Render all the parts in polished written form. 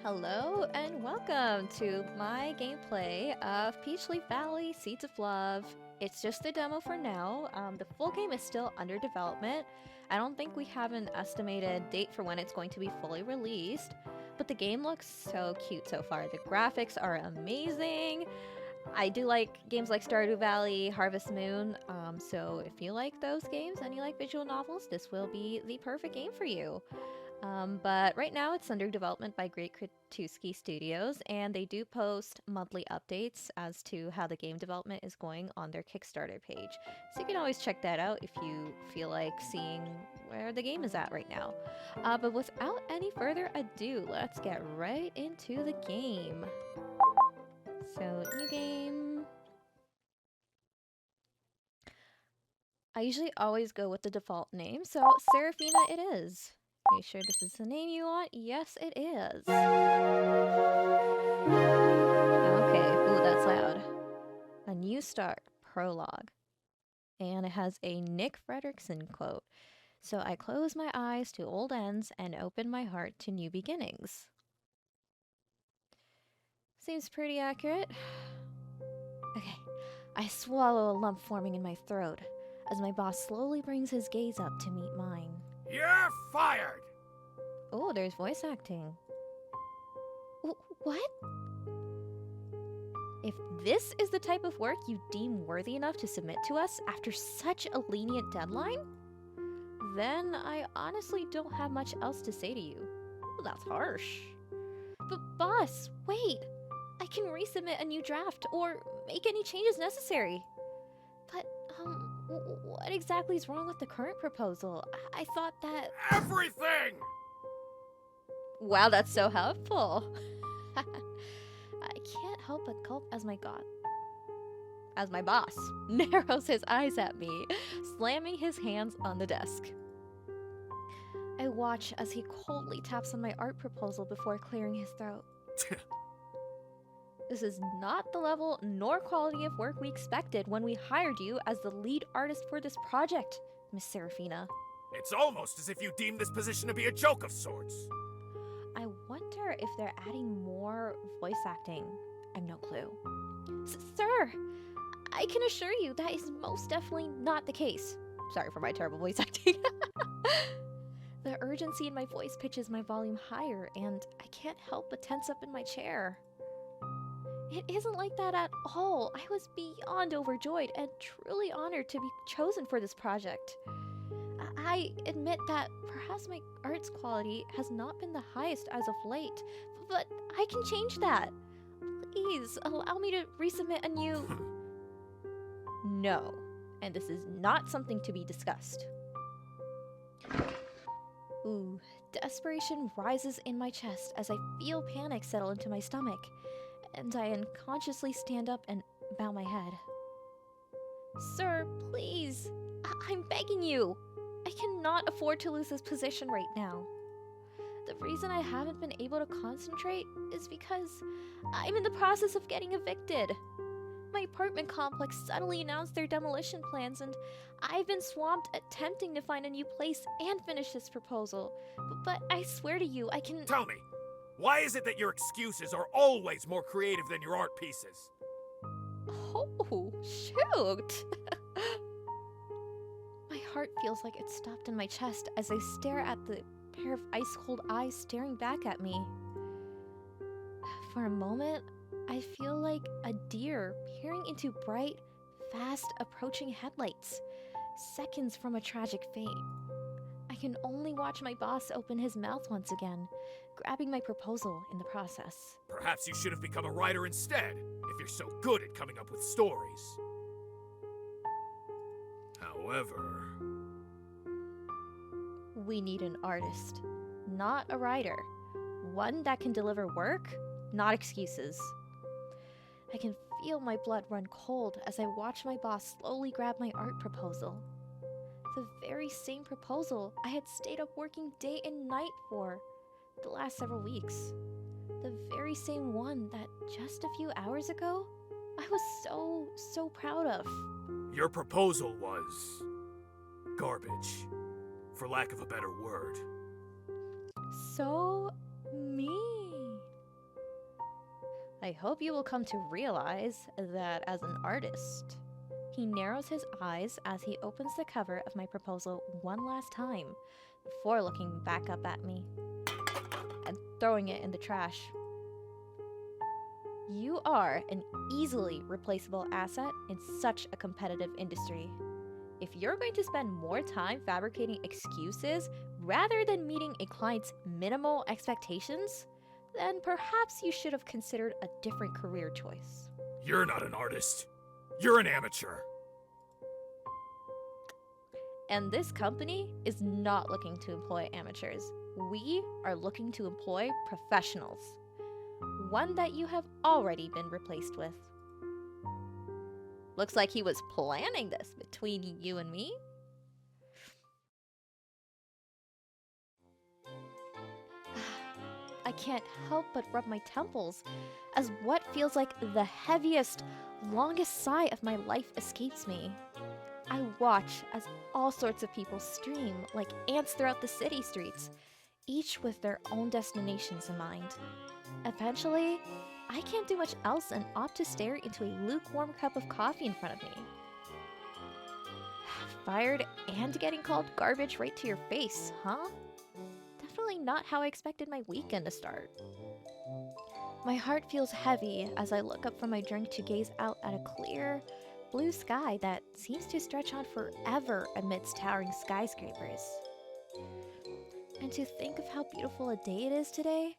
Hello and welcome to my gameplay of Peachleaf Valley Seeds of Love. It's just a demo for now. The full game is still under development. I don't think we have an estimated date for when it's going to be fully released, but the game looks so cute so far. The graphics are amazing. I do like games like Stardew Valley, Harvest Moon, so if you like those games and you like visual novels, this will be the perfect game for you. But right now it's under development by Great Kratuski Studios, and they do post monthly updates as to how the game development is going on their Kickstarter page. So you can always check that out if you feel like seeing where the game is at right now. But without any further ado, let's get right into the game. So, new game. I usually always go with the default name, so Seraphina it is. Are you sure this is the name you want? Yes, it is. Okay, ooh, that's loud. A new start, prologue. And it has a Nick Frederickson quote. So I close my eyes to old ends and open my heart to new beginnings. Seems pretty accurate. Okay, I swallow a lump forming in my throat as my boss slowly brings his gaze up to meet mine. You're fired! Oh, there's voice acting. What? If this is the type of work you deem worthy enough to submit to us after such a lenient deadline, then I honestly don't have much else to say to you. Well, that's harsh. But boss, wait! I can resubmit a new draft or make any changes necessary. But, what exactly is wrong with the current proposal? I thought that... Everything! Wow, that's so helpful. I can't help but gulp as my boss narrows his eyes at me, slamming his hands on the desk. I watch as he coldly taps on my art proposal before clearing his throat. This is not the level nor quality of work we expected when we hired you as the lead artist for this project, Miss Seraphina. It's almost as if you deem this position to be a joke of sorts. I wonder if they're adding more voice acting. I've no clue. Sir, I can assure you that is most definitely not the case. Sorry for my terrible voice acting. The urgency in my voice pitches my volume higher, and I can't help but tense up in my chair. It isn't like that at all. I was beyond overjoyed and truly honored to be chosen for this project. I admit that perhaps my art's quality has not been the highest as of late, but I can change that. Please, allow me to resubmit a new... No, and this is not something to be discussed. Ooh, desperation rises in my chest as I feel panic settle into my stomach, and I unconsciously stand up and bow my head. Sir, please, I'm begging you. I cannot afford to lose this position right now. The reason I haven't been able to concentrate is because I'm in the process of getting evicted. My apartment complex suddenly announced their demolition plans, and I've been swamped attempting to find a new place and finish this proposal. But I swear to you, I can... Tell me, why is it that your excuses are always more creative than your art pieces? Oh, shoot! My heart feels like it's stopped in my chest as I stare at the pair of ice-cold eyes staring back at me. For a moment, I feel like a deer peering into bright, fast-approaching headlights, seconds from a tragic fate. I can only watch my boss open his mouth once again, grabbing my proposal in the process. Perhaps you should have become a writer instead, if you're so good at coming up with stories. However... We need an artist, not a writer. One that can deliver work, not excuses. I can feel my blood run cold as I watch my boss slowly grab my art proposal. The very same proposal I had stayed up working day and night for the last several weeks. The very same one that just a few hours ago, I was so proud of. Your proposal was... garbage, for lack of a better word. So mean. I hope you will come to realize that as an artist. He narrows his eyes as he opens the cover of my proposal one last time before looking back up at me and throwing it in the trash. You are an easily replaceable asset in such a competitive industry. If you're going to spend more time fabricating excuses rather than meeting a client's minimal expectations, then perhaps you should have considered a different career choice. You're not an artist. You're an amateur. And this company is not looking to employ amateurs. We are looking to employ professionals. One that you have already been replaced with. Looks like he was planning this between you and me. I can't help but rub my temples as what feels like the heaviest, longest sigh of my life escapes me. I watch as all sorts of people stream like ants throughout the city streets, each with their own destinations in mind. Eventually, I can't do much else than opt to stare into a lukewarm cup of coffee in front of me. Fired and getting called garbage right to your face, huh? Definitely not how I expected my weekend to start. My heart feels heavy as I look up from my drink to gaze out at a clear, blue sky that seems to stretch on forever amidst towering skyscrapers. And to think of how beautiful a day it is today,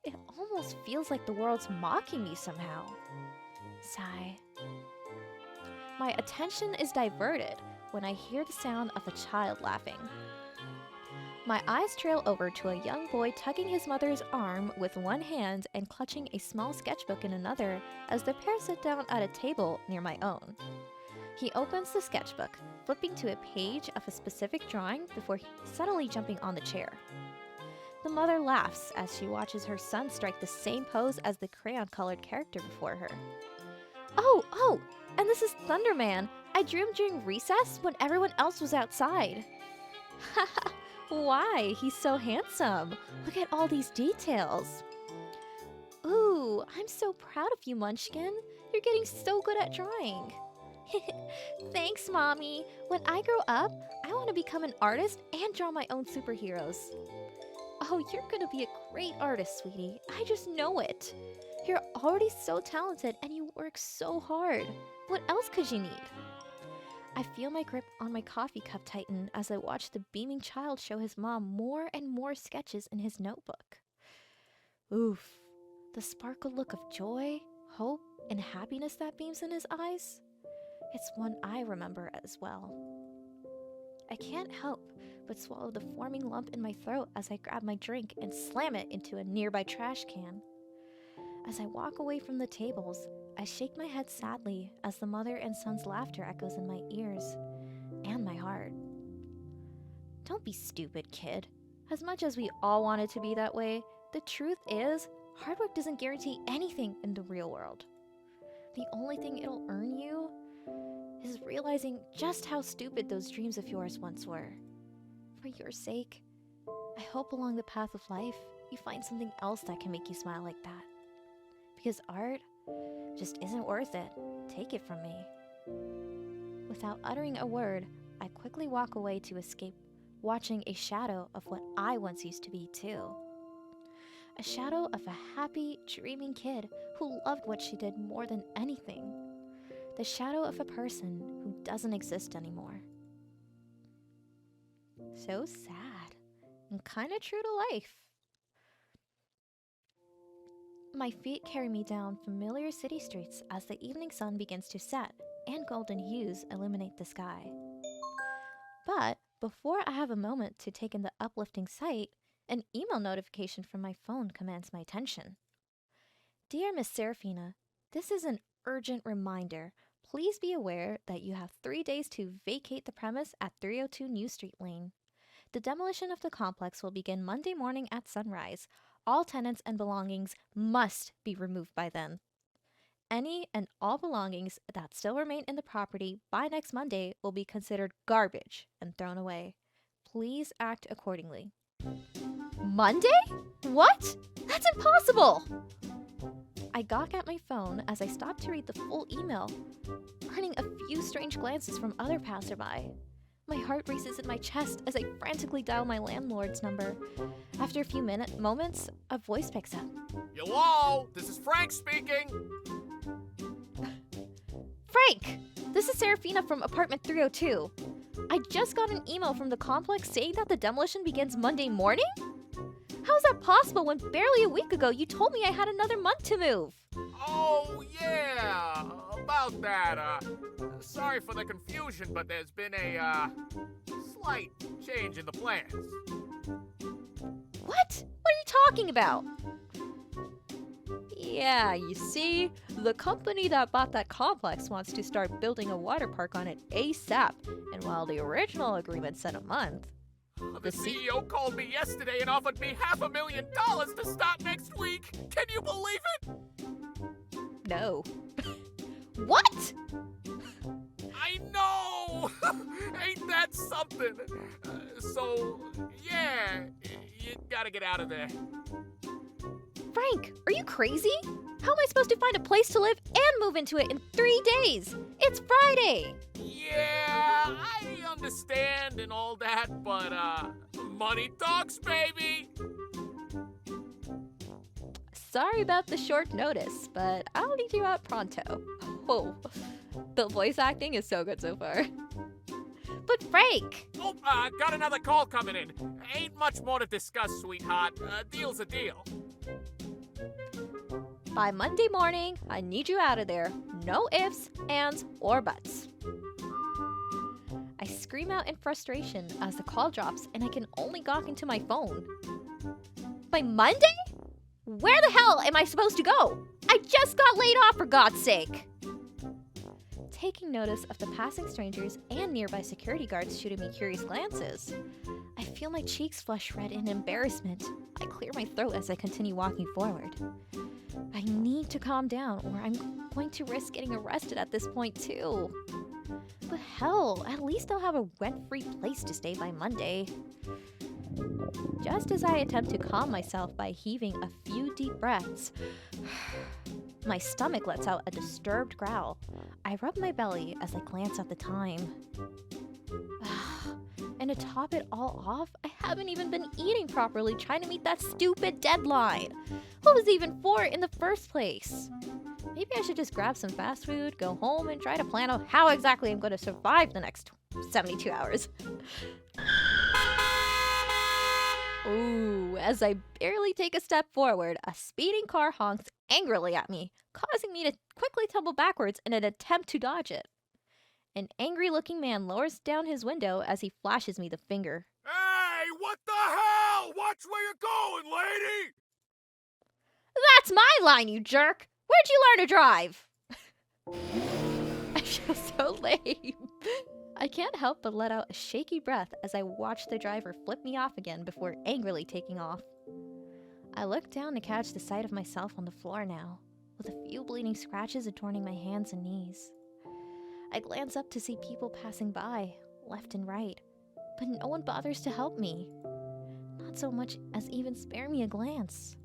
it almost feels like the world's mocking me somehow. Sigh. My attention is diverted when I hear the sound of a child laughing. My eyes trail over to a young boy tugging his mother's arm with one hand and clutching a small sketchbook in another as the pair sit down at a table near my own. He opens the sketchbook, flipping to a page of a specific drawing before suddenly jumping on the chair. The mother laughs as she watches her son strike the same pose as the crayon-colored character before her. Oh, and this is Thunderman. I drew him during recess when everyone else was outside. Haha. Why? He's so handsome. Look at all these details. Ooh, I'm so proud of you, Munchkin. You're getting so good at drawing. Thanks, Mommy. When I grow up, I want to become an artist and draw my own superheroes. Oh, you're gonna be a great artist, sweetie. I just know it. You're already so talented and you work so hard. What else could you need? I feel my grip on my coffee cup tighten as I watch the beaming child show his mom more and more sketches in his notebook. Oof, the sparkled look of joy, hope, and happiness that beams in his eyes. It's one I remember as well. I can't help but swallow the forming lump in my throat as I grab my drink and slam it into a nearby trash can. As I walk away from the tables, I shake my head sadly as the mother and son's laughter echoes in my ears and my heart. Don't be stupid, kid. As much as we all want it to be that way, the truth is, hard work doesn't guarantee anything in the real world. The only thing it'll earn you is realizing just how stupid those dreams of yours once were. For your sake, I hope along the path of life, you find something else that can make you smile like that. Because art just isn't worth it. Take it from me. Without uttering a word, I quickly walk away to escape, watching a shadow of what I once used to be too. A shadow of a happy, dreaming kid who loved what she did more than anything. The shadow of a person who doesn't exist anymore. So sad, and kinda true to life. My feet carry me down familiar city streets as the evening sun begins to set and golden hues illuminate the sky. But before I have a moment to take in the uplifting sight, an email notification from my phone commands my attention. Dear Miss Serafina, this is an urgent reminder. Please be aware that you have 3 days to vacate the premise at 302 New Street Lane. The demolition of the complex will begin Monday morning at sunrise. All tenants and belongings must be removed by then. Any and all belongings that still remain in the property by next Monday will be considered garbage and thrown away. Please act accordingly. Monday? What? That's impossible! I gawk at my phone as I stop to read the full email, earning a few strange glances from other passerby. My heart races in my chest as I frantically dial my landlord's number. After a few moments, a voice picks up. Hello, this is Frank speaking. Frank! This is Serafina from apartment 302. I just got an email from the complex saying that the demolition begins Monday morning? How is that possible when barely a week ago you told me I had another month to move? Oh, yeah, about that. Sorry for the confusion, but there's been a, slight change in the plans. What? What are you talking about? Yeah, you see, the company that bought that complex wants to start building a water park on it ASAP, and while the original agreement said a month, The CEO called me yesterday and offered me $500,000 to start next week. Can you believe it? No. What? I know! Ain't that something? So, yeah, you gotta get out of there. Frank, are you crazy? How am I supposed to find a place to live and move into it in 3 days? It's Friday! Yeah, I understand and all that, but, money talks, baby! Sorry about the short notice, but I'll need you out pronto. Oh, the voice acting is so good so far. But Frank! Oh, got another call coming in. Ain't much more to discuss, sweetheart. Deal's a deal. By Monday morning, I need you out of there. No ifs, ands, or buts. I scream out in frustration as the call drops and I can only gawk into my phone. By Monday? Where the hell am I supposed to go? I just got laid off, for God's sake! Taking notice of the passing strangers and nearby security guards shooting me curious glances, I feel my cheeks flush red in embarrassment. I clear my throat as I continue walking forward. I need to calm down or I'm going to risk getting arrested at this point too. But hell, at least I'll have a rent-free place to stay by Monday. Just as I attempt to calm myself by heaving a few deep breaths, my stomach lets out a disturbed growl. I rub my belly as I glance at the time. And to top it all off, I haven't even been eating properly trying to meet that stupid deadline. What was it even for in the first place? Maybe I should just grab some fast food, go home, and try to plan out how exactly I'm going to survive the next 72 hours. Ooh, as I barely take a step forward, a speeding car honks angrily at me, causing me to quickly tumble backwards in an attempt to dodge it. An angry-looking man lowers down his window as he flashes me the finger. Hey, what the hell? Watch where you're going, lady! That's my line, you jerk! Where'd you learn to drive? I feel so lame. I can't help but let out a shaky breath as I watch the driver flip me off again before angrily taking off. I look down to catch the sight of myself on the floor now, with a few bleeding scratches adorning my hands and knees. I glance up to see people passing by, left and right, but no one bothers to help me. Not so much as even spare me a glance.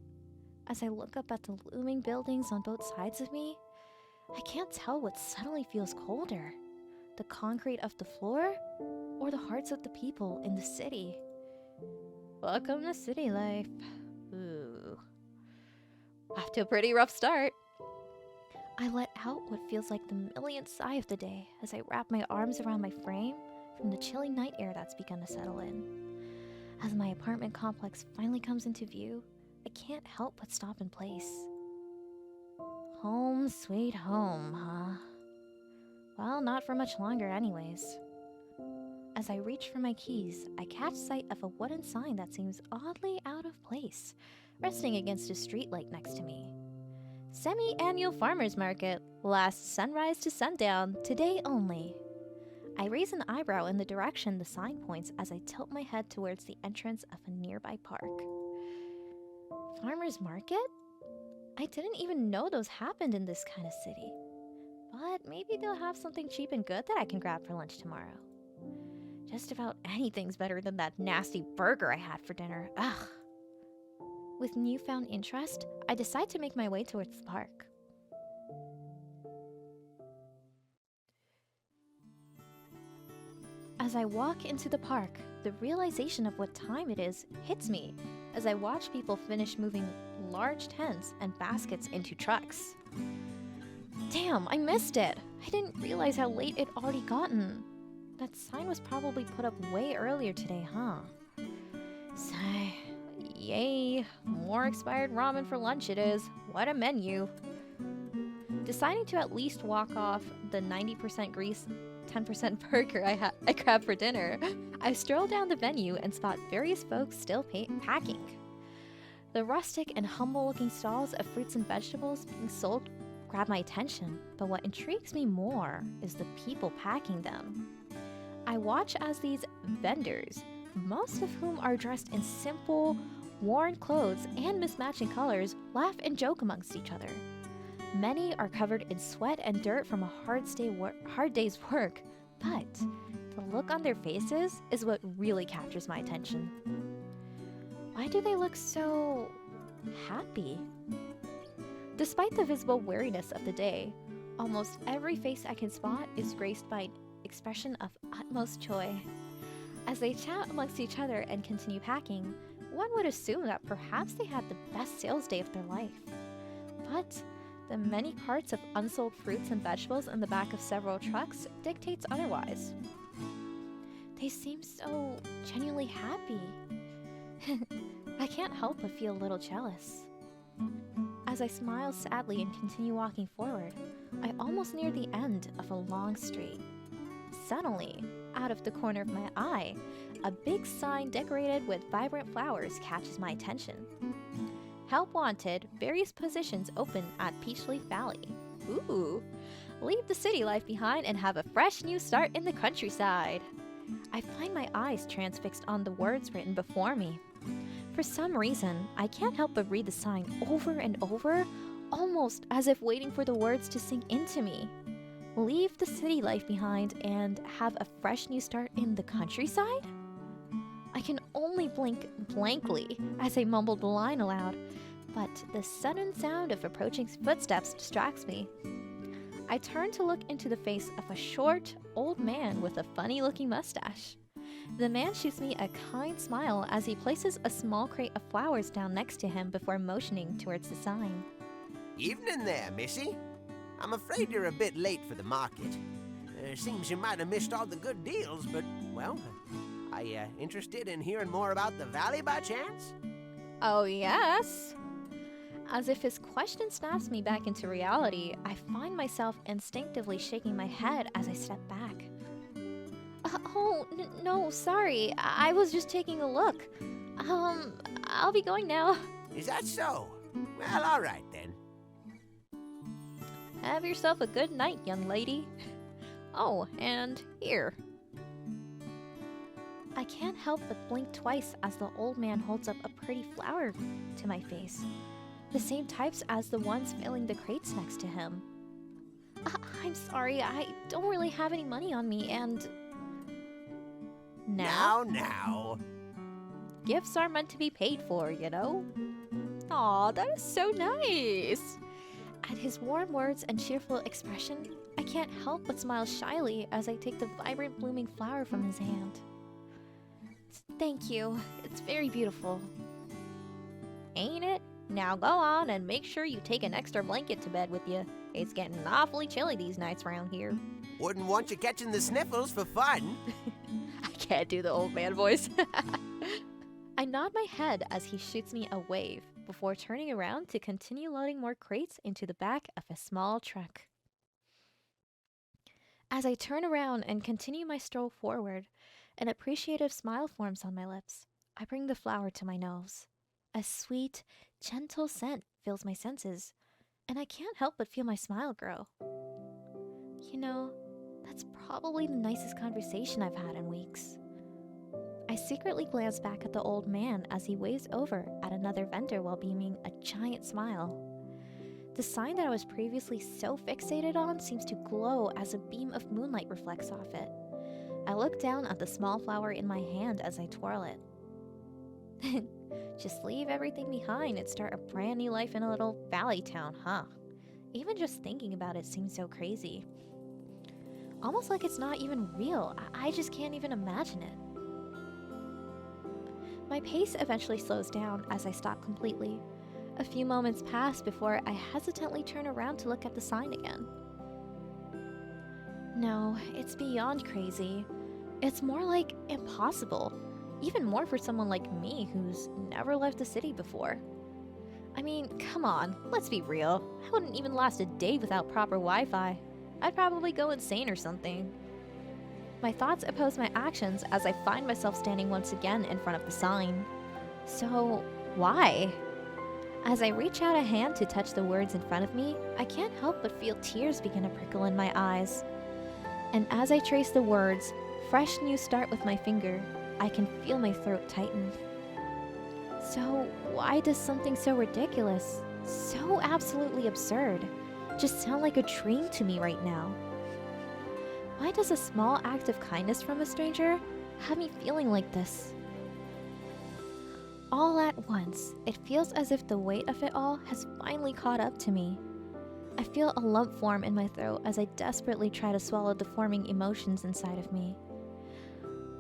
As I look up at the looming buildings on both sides of me, I can't tell what suddenly feels colder. The concrete of the floor, or the hearts of the people in the city. Welcome to city life. Ooh. Off to a pretty rough start. I let out what feels like the millionth sigh of the day as I wrap my arms around my frame from the chilly night air that's begun to settle in. As my apartment complex finally comes into view, I can't help but stop in place. Home sweet home, huh? Well, not for much longer anyways. As I reach for my keys, I catch sight of a wooden sign that seems oddly out of place, resting against a streetlight next to me. Semi-annual farmers market, last sunrise to sundown, today only. I raise an eyebrow in the direction the sign points as I tilt my head towards the entrance of a nearby park. Farmers market? I didn't even know those happened in this kind of city. But maybe they'll have something cheap and good that I can grab for lunch tomorrow. Just about anything's better than that nasty burger I had for dinner. Ugh. With newfound interest, I decide to make my way towards the park. As I walk into the park, the realization of what time it is hits me as I watch people finish moving large tents and baskets into trucks. Damn, I missed it! I didn't realize how late it already gotten. That sign was probably put up way earlier today, huh? Sigh. Yay, more expired ramen for lunch it is. What a menu. Deciding to at least walk off the 90% grease, 10% burger I grabbed for dinner, I stroll down the venue and spot various folks still packing. The rustic and humble-looking stalls of fruits and vegetables being sold grab my attention, but what intrigues me more is the people packing them. I watch as these vendors, most of whom are dressed in simple, worn clothes and mismatching colors, laugh and joke amongst each other. Many are covered in sweat and dirt from a hard day's work, but the look on their faces is what really captures my attention. Why do they look so happy? Despite the visible weariness of the day, almost every face I can spot is graced by an expression of utmost joy. As they chat amongst each other and continue packing, one would assume that perhaps they had the best sales day of their life. But the many carts of unsold fruits and vegetables in the back of several trucks dictates otherwise. They seem so genuinely happy. I can't help but feel a little jealous. As I smile sadly and continue walking forward, I almost near the end of a long street. Suddenly, out of the corner of my eye, a big sign decorated with vibrant flowers catches my attention. Help wanted, various positions open at Peachleaf Valley. Ooh, leave the city life behind and have a fresh new start in the countryside. I find my eyes transfixed on the words written before me. For some reason, I can't help but read the sign over and over, almost as if waiting for the words to sink into me. Leave the city life behind and have a fresh new start in the countryside? I can only blink blankly as I mumbled the line aloud, but the sudden sound of approaching footsteps distracts me. I turn to look into the face of a short, old man with a funny-looking mustache. The man shoots me a kind smile as he places a small crate of flowers down next to him before motioning towards the sign. Evening there, missy. I'm afraid you're a bit late for the market. Seems you might have missed all the good deals, but, well, are you interested in hearing more about the valley by chance? Oh, yes. As if his question snaps me back into reality, I find myself instinctively shaking my head as I step back. No, sorry. I was just taking a look. I'll be going now. Is that so? Well, all right then. Have yourself a good night, young lady. Oh, and here. I can't help but blink twice as the old man holds up a pretty flower to my face. The same types as the ones filling the crates next to him. I'm sorry, I don't really have any money on me, and... Now. Gifts are meant to be paid for, you know? Aw, that is so nice! At his warm words and cheerful expression, I can't help but smile shyly as I take the vibrant blooming flower from his hand. Thank you. It's very beautiful. Ain't it? Now go on and make sure you take an extra blanket to bed with you. It's getting awfully chilly these nights around here. Wouldn't want you catching the sniffles for fun. I can't do the old man voice. I nod my head as he shoots me a wave before turning around to continue loading more crates into the back of a small truck. As I turn around and continue my stroll forward, an appreciative smile forms on my lips. I bring the flower to my nose. A sweet, gentle scent fills my senses, and I can't help but feel my smile grow. You know, that's probably the nicest conversation I've had in weeks. I secretly glance back at the old man as he waves over at another vendor while beaming a giant smile. The sign that I was previously so fixated on seems to glow as a beam of moonlight reflects off it. I look down at the small flower in my hand as I twirl it. Just leave everything behind and start a brand new life in a little valley town, huh? Even just thinking about it seems so crazy. Almost like it's not even real. I just can't even imagine it. My pace eventually slows down as I stop completely. A few moments pass before I hesitantly turn around to look at the sign again. No, it's beyond crazy. It's more like impossible. Even more for someone like me who's never left the city before. I mean, come on, let's be real. I wouldn't even last a day without proper Wi-Fi. I'd probably go insane or something. My thoughts oppose my actions as I find myself standing once again in front of the sign. So, why? As I reach out a hand to touch the words in front of me, I can't help but feel tears begin to prickle in my eyes. And as I trace the words, fresh new start with my finger, I can feel my throat tighten. So, why does something so ridiculous, so absolutely absurd, just sound like a dream to me right now? Why does a small act of kindness from a stranger have me feeling like this? All at once, it feels as if the weight of it all has finally caught up to me. I feel a lump form in my throat as I desperately try to swallow the forming emotions inside of me.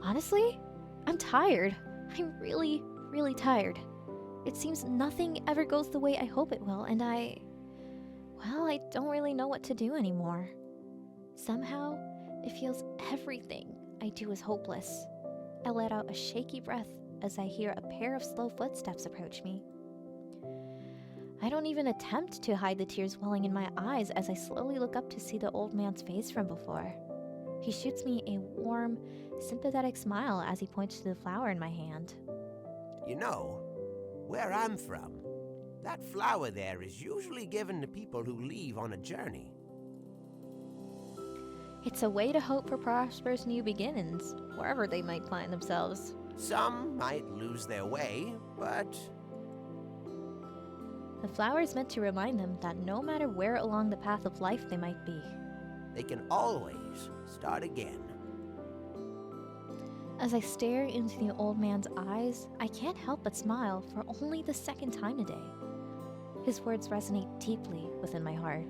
Honestly, I'm tired. I'm really, really tired. It seems nothing ever goes the way I hope it will, and I don't really know what to do anymore. Somehow, it feels everything I do is hopeless. I let out a shaky breath as I hear a pair of slow footsteps approach me. I don't even attempt to hide the tears welling in my eyes as I slowly look up to see the old man's face from before. He shoots me a warm, sympathetic smile as he points to the flower in my hand. You know, where I'm from, that flower there is usually given to people who leave on a journey. It's a way to hope for prosperous new beginnings, wherever they might find themselves. Some might lose their way, but The flower is meant to remind them that no matter where along the path of life they might be, they can always start again. as I stare into the old man's eyes, I can't help but smile for only the second time today. His words resonate deeply within my heart.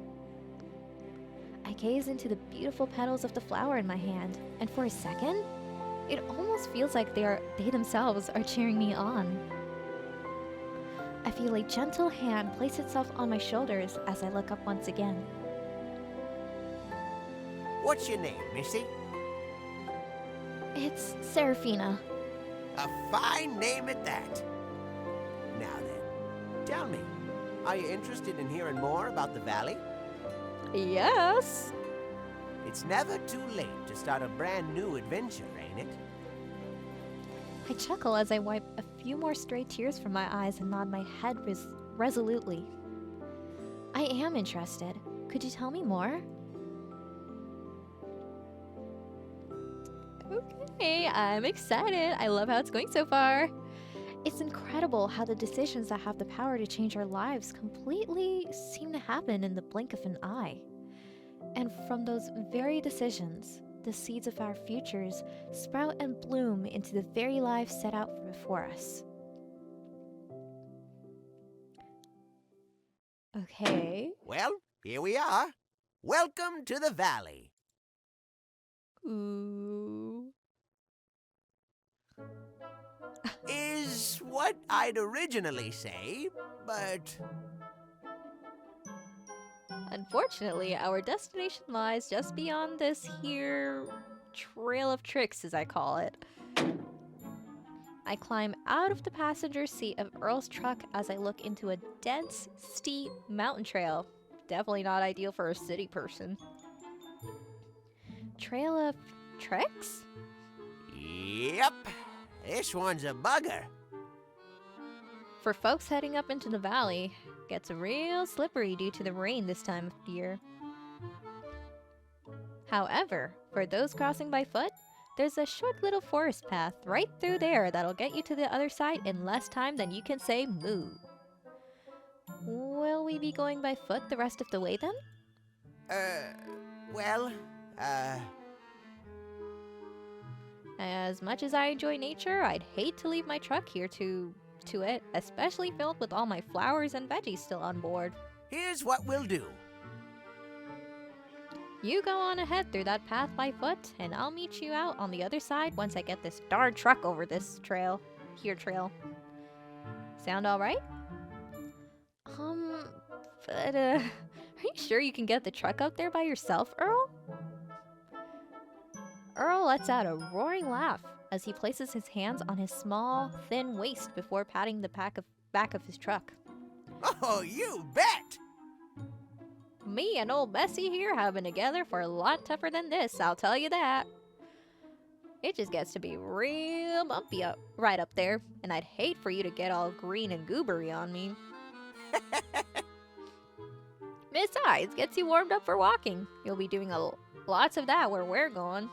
I gaze into the beautiful petals of the flower in my hand, and for a second, it almost feels like they themselves are cheering me on. I feel a gentle hand place itself on my shoulders as I look up once again. What's your name, Missy? It's Serafina. A fine name at that. Now then, tell me, are you interested in hearing more about the valley? Yes. It's never too late to start a brand new adventure, ain't it? I chuckle as I wipe a few more stray tears from my eyes and nod my head resolutely. I am interested. Could you tell me more? Okay, I'm excited. I love how it's going so far. It's incredible how the decisions that have the power to change our lives completely seem to happen in the blink of an eye. And from those very decisions, the seeds of our futures sprout and bloom into the very lives set out before us. Okay. Well, here we are. Welcome to the valley. Ooh. Is what I'd originally say, but Unfortunately, our destination lies just beyond this here trail of tricks, as I call it. I climb out of the passenger seat of Earl's truck as I look into a dense, steep mountain trail. Definitely not ideal for a city person. Trail of tricks? yep, this one's a bugger. For folks heading up into the valley, gets real slippery due to the rain this time of year. However, for those crossing by foot, there's a short little forest path right through there that'll get you to the other side in less time than you can say moo. Will we be going by foot the rest of the way then? Well, As much as I enjoy nature, I'd hate to leave my truck here to to it, especially filled with all my flowers and veggies still on board. Here's what we'll do. You go on ahead through that path by foot, and I'll meet you out on the other side once I get this darn truck over this trail. Sound alright? But, are you sure you can get the truck out there by yourself, Earl? Earl lets out a roaring laugh as he places his hands on his small, thin waist before patting the back of his truck. Oh, you bet! Me and old Bessie here have been together for a lot tougher than this, I'll tell you that. It just gets to be real bumpy right up there, and I'd hate for you to get all green and goobery on me. Besides, gets you warmed up for walking. You'll be doing lots of that where we're going.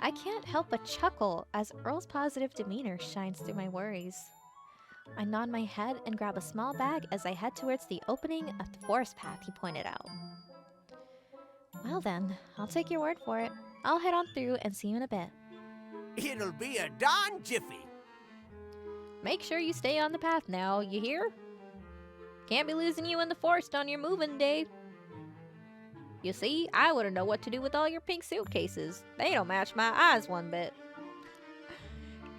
I can't help but chuckle as Earl's positive demeanor shines through my worries. I nod my head and grab a small bag as I head towards the opening of the forest path he pointed out. Well then, I'll take your word for it. I'll head on through and see you in a bit. It'll be a darn jiffy. Make sure you stay on the path now, you hear? Can't be losing you in the forest on your moving day. You see, I wouldn't know what to do with all your pink suitcases. They don't match my eyes one bit.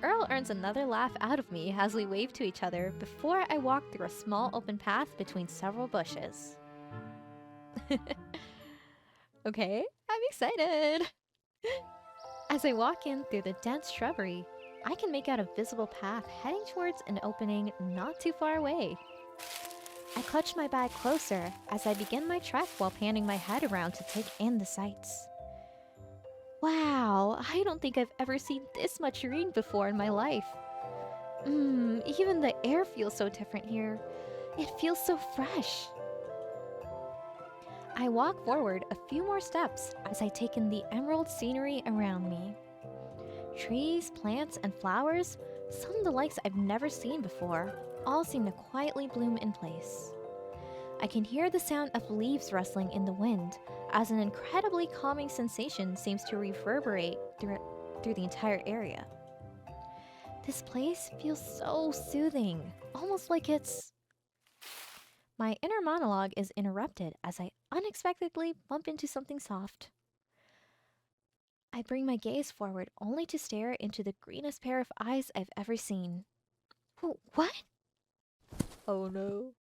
Earl earns another laugh out of me as we wave to each other before I walk through a small open path between several bushes. Okay, I'm excited. As I walk in through the dense shrubbery, I can make out a visible path heading towards an opening not too far away. I clutch my bag closer as I begin my trek while panning my head around to take in the sights. Wow, I don't think I've ever seen this much green before in my life. Even the air feels so different here. It feels so fresh. I walk forward a few more steps as I take in the emerald scenery around me. Trees, plants, and flowers, some of the likes I've never seen before, all seem to quietly bloom in place. I can hear the sound of leaves rustling in the wind as an incredibly calming sensation seems to reverberate through the entire area. This place feels so soothing, almost like it's... My inner monologue is interrupted as I unexpectedly bump into something soft. I bring my gaze forward only to stare into the greenest pair of eyes I've ever seen. What? Oh no.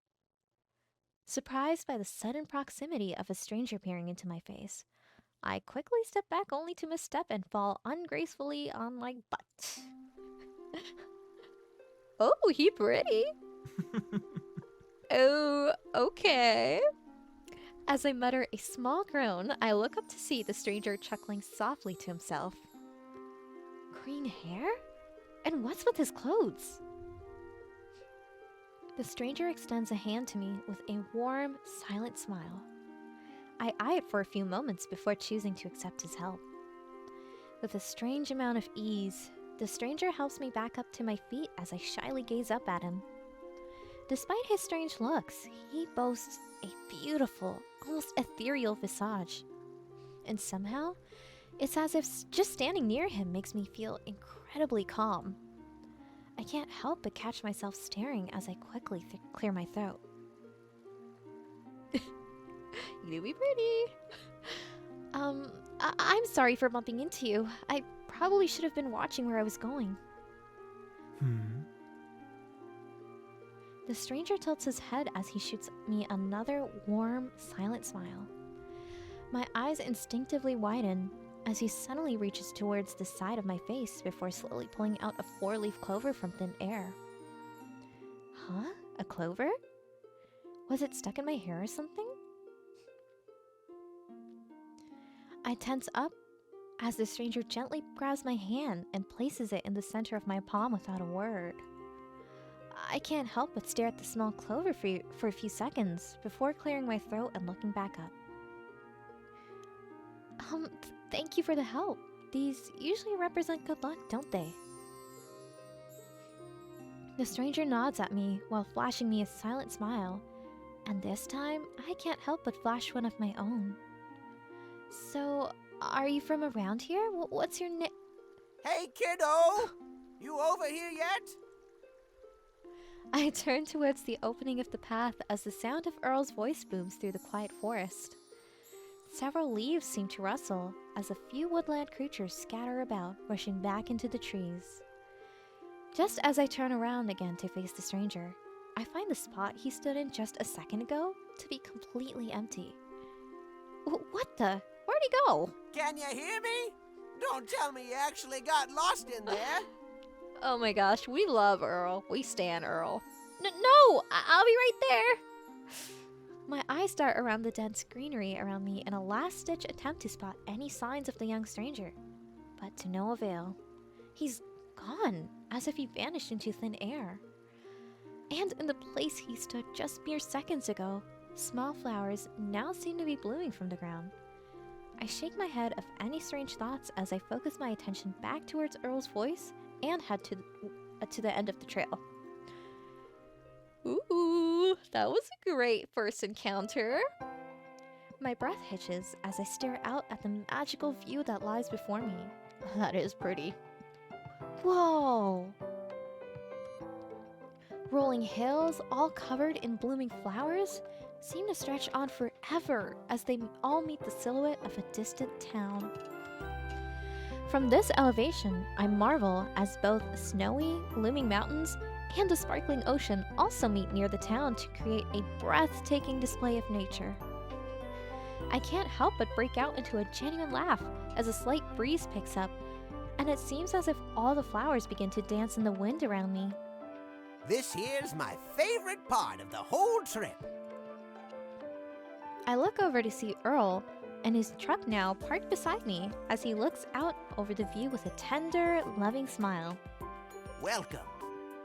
Surprised by the sudden proximity of a stranger peering into my face, I quickly step back only to misstep and fall ungracefully on my butt. Oh, he pretty. Oh, okay. As I mutter a small groan, I look up to see the stranger chuckling softly to himself. Green hair? And what's with his clothes? The stranger extends a hand to me with a warm, silent smile. I eye it for a few moments before choosing to accept his help. With a strange amount of ease, the stranger helps me back up to my feet as I shyly gaze up at him. Despite his strange looks, he boasts a beautiful, almost ethereal visage. And somehow, it's as if just standing near him makes me feel incredibly calm. I can't help but catch myself staring as I quickly clear my throat. You do be pretty. I'm sorry for bumping into you. I probably should have been watching where I was going. The stranger tilts his head as he shoots me another warm, silent smile. My eyes instinctively widen as he suddenly reaches towards the side of my face before slowly pulling out a 4-leaf clover from thin air. Huh? A clover? Was it stuck in my hair or something? I tense up as the stranger gently grabs my hand and places it in the center of my palm without a word. I can't help but stare at the small clover for a few seconds before clearing my throat and looking back up. Thank you for the help. These usually represent good luck, don't they? The stranger nods at me while flashing me a silent smile, and this time I can't help but flash one of my own. So, are you from around here? What's your name? Hey, kiddo! You over here yet? I turn towards the opening of the path as the sound of Earl's voice booms through the quiet forest. Several leaves seem to rustle as a few woodland creatures scatter about, rushing back into the trees. Just as I turn around again to face the stranger, I find the spot he stood in just a second ago to be completely empty. What the? Where'd he go? Can you hear me? Don't tell me you actually got lost in there. Oh my gosh, we love Earl. We stan Earl. No! I'll be right there! My eyes dart around the dense greenery around me in a last-ditch attempt to spot any signs of the young stranger. But to no avail. He's gone, as if he vanished into thin air. And in the place he stood just mere seconds ago, small flowers now seem to be blooming from the ground. I shake my head of any strange thoughts as I focus my attention back towards Earl's voice and head to the end of the trail. Ooh, that was a great first encounter. My breath hitches as I stare out at the magical view that lies before me. That is pretty. Whoa! Rolling hills, all covered in blooming flowers, seem to stretch on forever as they all meet the silhouette of a distant town. From this elevation, I marvel as both snowy, looming mountains and a sparkling ocean also meet near the town to create a breathtaking display of nature. I can't help but break out into a genuine laugh as a slight breeze picks up, and it seems as if all the flowers begin to dance in the wind around me. This here's my favorite part of the whole trip. I look over to see Earl and his truck now parked beside me as he looks out over the view with a tender, loving smile. Welcome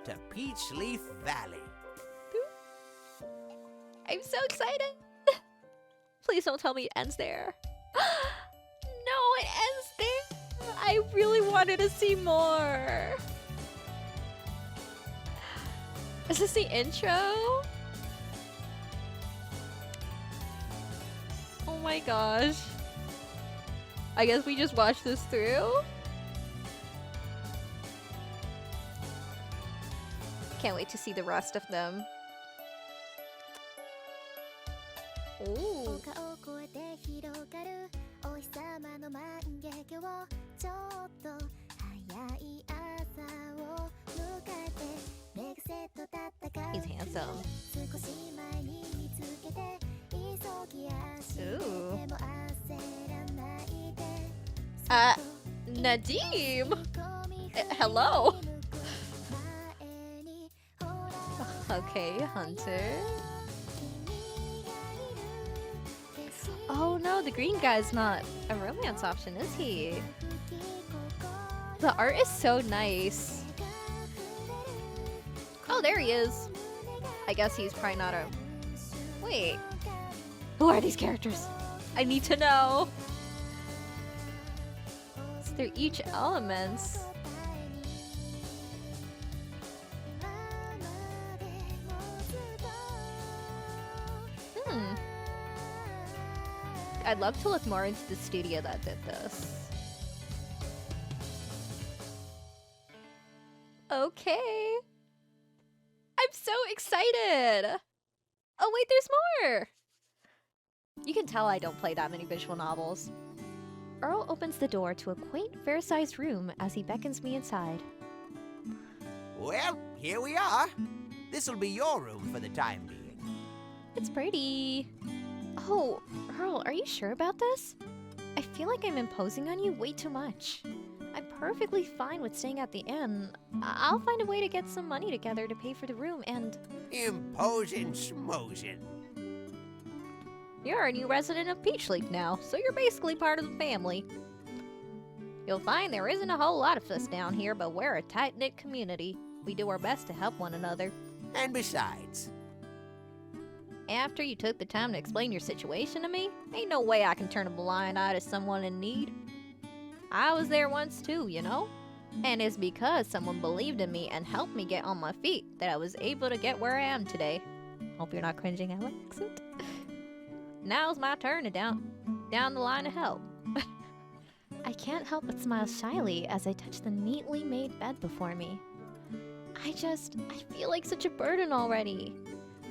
to Peachleaf Valley. I'm so excited! Please don't tell me it ends there. No, it ends there! I really wanted to see more! Is this the intro? Oh my gosh. I guess we just watched this through? Can't wait to see the rest of them. Ooh. He's handsome. Ooh. Nadim! Hello? Okay, Hunter. Oh no, the green guy's not a romance option, is he? The art is so nice. Oh, there he is. I guess he's probably not a... Wait. Who are these characters? I need to know. So they're each elements. I'd love to look more into the studio that did this. Okay. I'm so excited! Oh wait, there's more! You can tell I don't play that many visual novels. Earl opens the door to a quaint, fair-sized room as he beckons me inside. Well, here we are. This'll be your room for the time being. It's pretty. Oh, Earl, are you sure about this? I feel like I'm imposing on you way too much. I'm perfectly fine with staying at the inn. I'll find a way to get some money together to pay for the room and... Imposing schmosing. You're a new resident of Peachleaf now, so you're basically part of the family. You'll find there isn't a whole lot of us down here, but we're a tight-knit community. We do our best to help one another. And besides... After you took the time to explain your situation to me, ain't no way I can turn a blind eye to someone in need. I was there once too, you know? And it's because someone believed in me and helped me get on my feet that I was able to get where I am today. Hope you're not cringing, Alex. Now's my turn to down the line of help. I can't help but smile shyly as I touch the neatly made bed before me. I feel like such a burden already.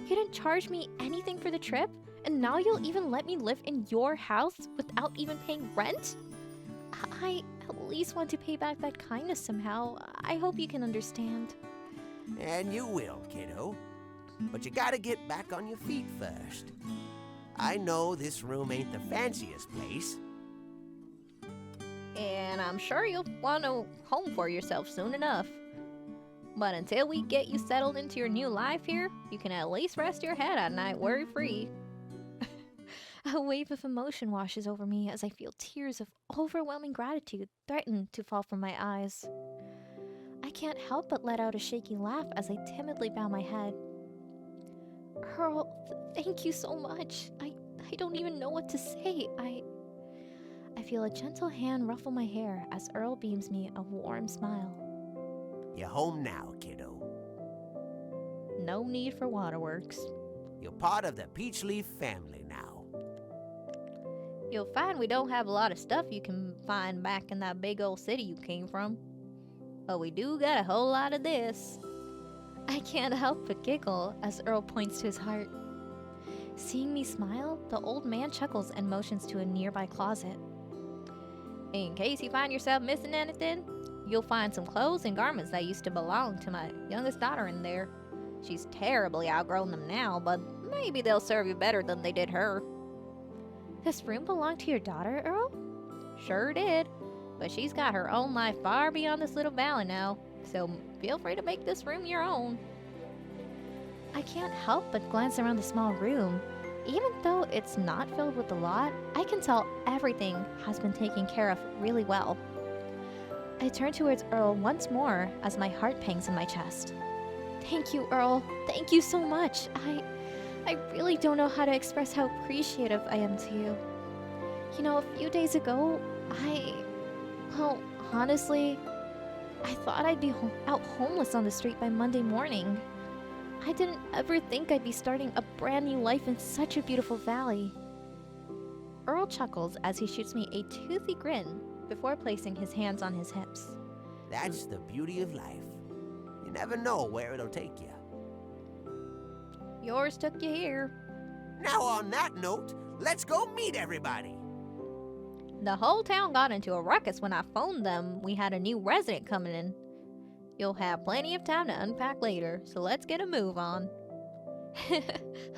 You didn't charge me anything for the trip, and now you'll even let me live in your house without even paying rent? I at least want to pay back that kindness somehow. I hope you can understand. And you will, kiddo. But you gotta get back on your feet first. I know this room ain't the fanciest place. And I'm sure you'll want a home for yourself soon enough. But until we get you settled into your new life here, you can at least rest your head at night worry-free. A wave of emotion washes over me as I feel tears of overwhelming gratitude threaten to fall from my eyes. I can't help but let out a shaky laugh as I timidly bow my head. Earl, thank you so much. I don't even know what to say. I feel a gentle hand ruffle my hair as Earl beams me a warm smile. You're home now, kiddo. No need for waterworks. You're part of the Peachleaf family now. You'll find we don't have a lot of stuff you can find back in that big old city you came from. But we do got a whole lot of this. I can't help but giggle as Earl points to his heart. Seeing me smile, the old man chuckles and motions to a nearby closet. In case you find yourself missing anything, you'll find some clothes and garments that used to belong to my youngest daughter in there. She's terribly outgrown them now, but maybe they'll serve you better than they did her. This room belonged to your daughter, Earl? Sure did, but she's got her own life far beyond this little valley now, so feel free to make this room your own. I can't help but glance around the small room. Even though it's not filled with a lot, I can tell everything has been taken care of really well. I turn towards Earl once more as my heart pangs in my chest. Thank you, Earl. Thank you so much. I really don't know how to express how appreciative I am to you. You know, a few days ago, well, honestly, I thought I'd be out homeless on the street by Monday morning. I didn't ever think I'd be starting a brand new life in such a beautiful valley. Earl chuckles as he shoots me a toothy grin before placing his hands on his hips. That's the beauty of life. You never know where it'll take you. Yours took you here. Now on that note, let's go meet everybody. The whole town got into a ruckus when I phoned them we had a new resident coming in. You'll have plenty of time to unpack later, so let's get a move on.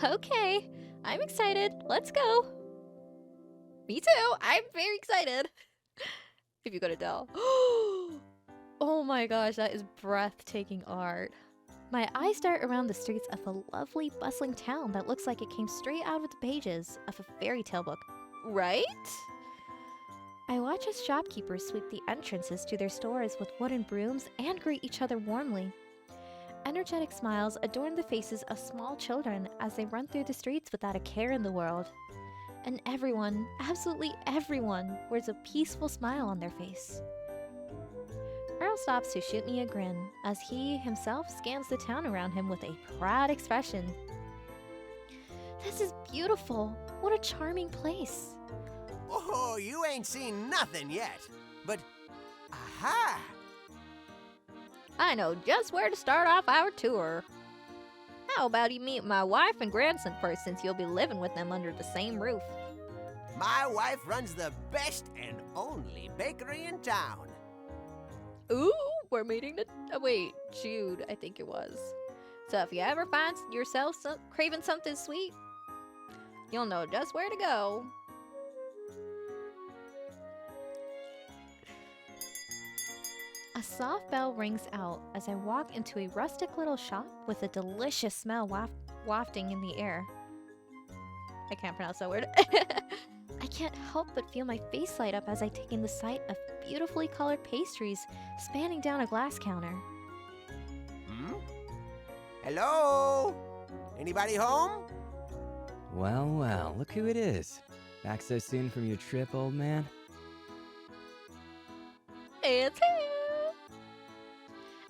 Okay, I'm excited. Let's go. Me too. I'm very excited. If you could tell. Oh my gosh, that is breathtaking art. My eyes dart around the streets of a lovely, bustling town that looks like it came straight out of the pages of a fairy tale book. Right? I watch as shopkeepers sweep the entrances to their stores with wooden brooms and greet each other warmly. Energetic smiles adorn the faces of small children as they run through the streets without a care in the world. And everyone, absolutely everyone, wears a peaceful smile on their face. Earl stops to shoot me a grin as he himself scans the town around him with a proud expression. This is beautiful. What a charming place. Oh, you ain't seen nothing yet. But, aha! I know just where to start off our tour. How about you meet my wife and grandson first, since you'll be living with them under the same roof? My wife runs the best and only bakery in town. Ooh, we're meeting the... Oh, wait, Jude, I think it was. So if you ever find yourself craving something sweet, you'll know just where to go. A soft bell rings out as I walk into a rustic little shop with a delicious smell wafting in the air. I can't pronounce that word. I can't help but feel my face light up as I take in the sight of beautifully colored pastries spanning down a glass counter. Hello? Anybody home? Well, well, look who it is. Back so soon from your trip, old man? It's him!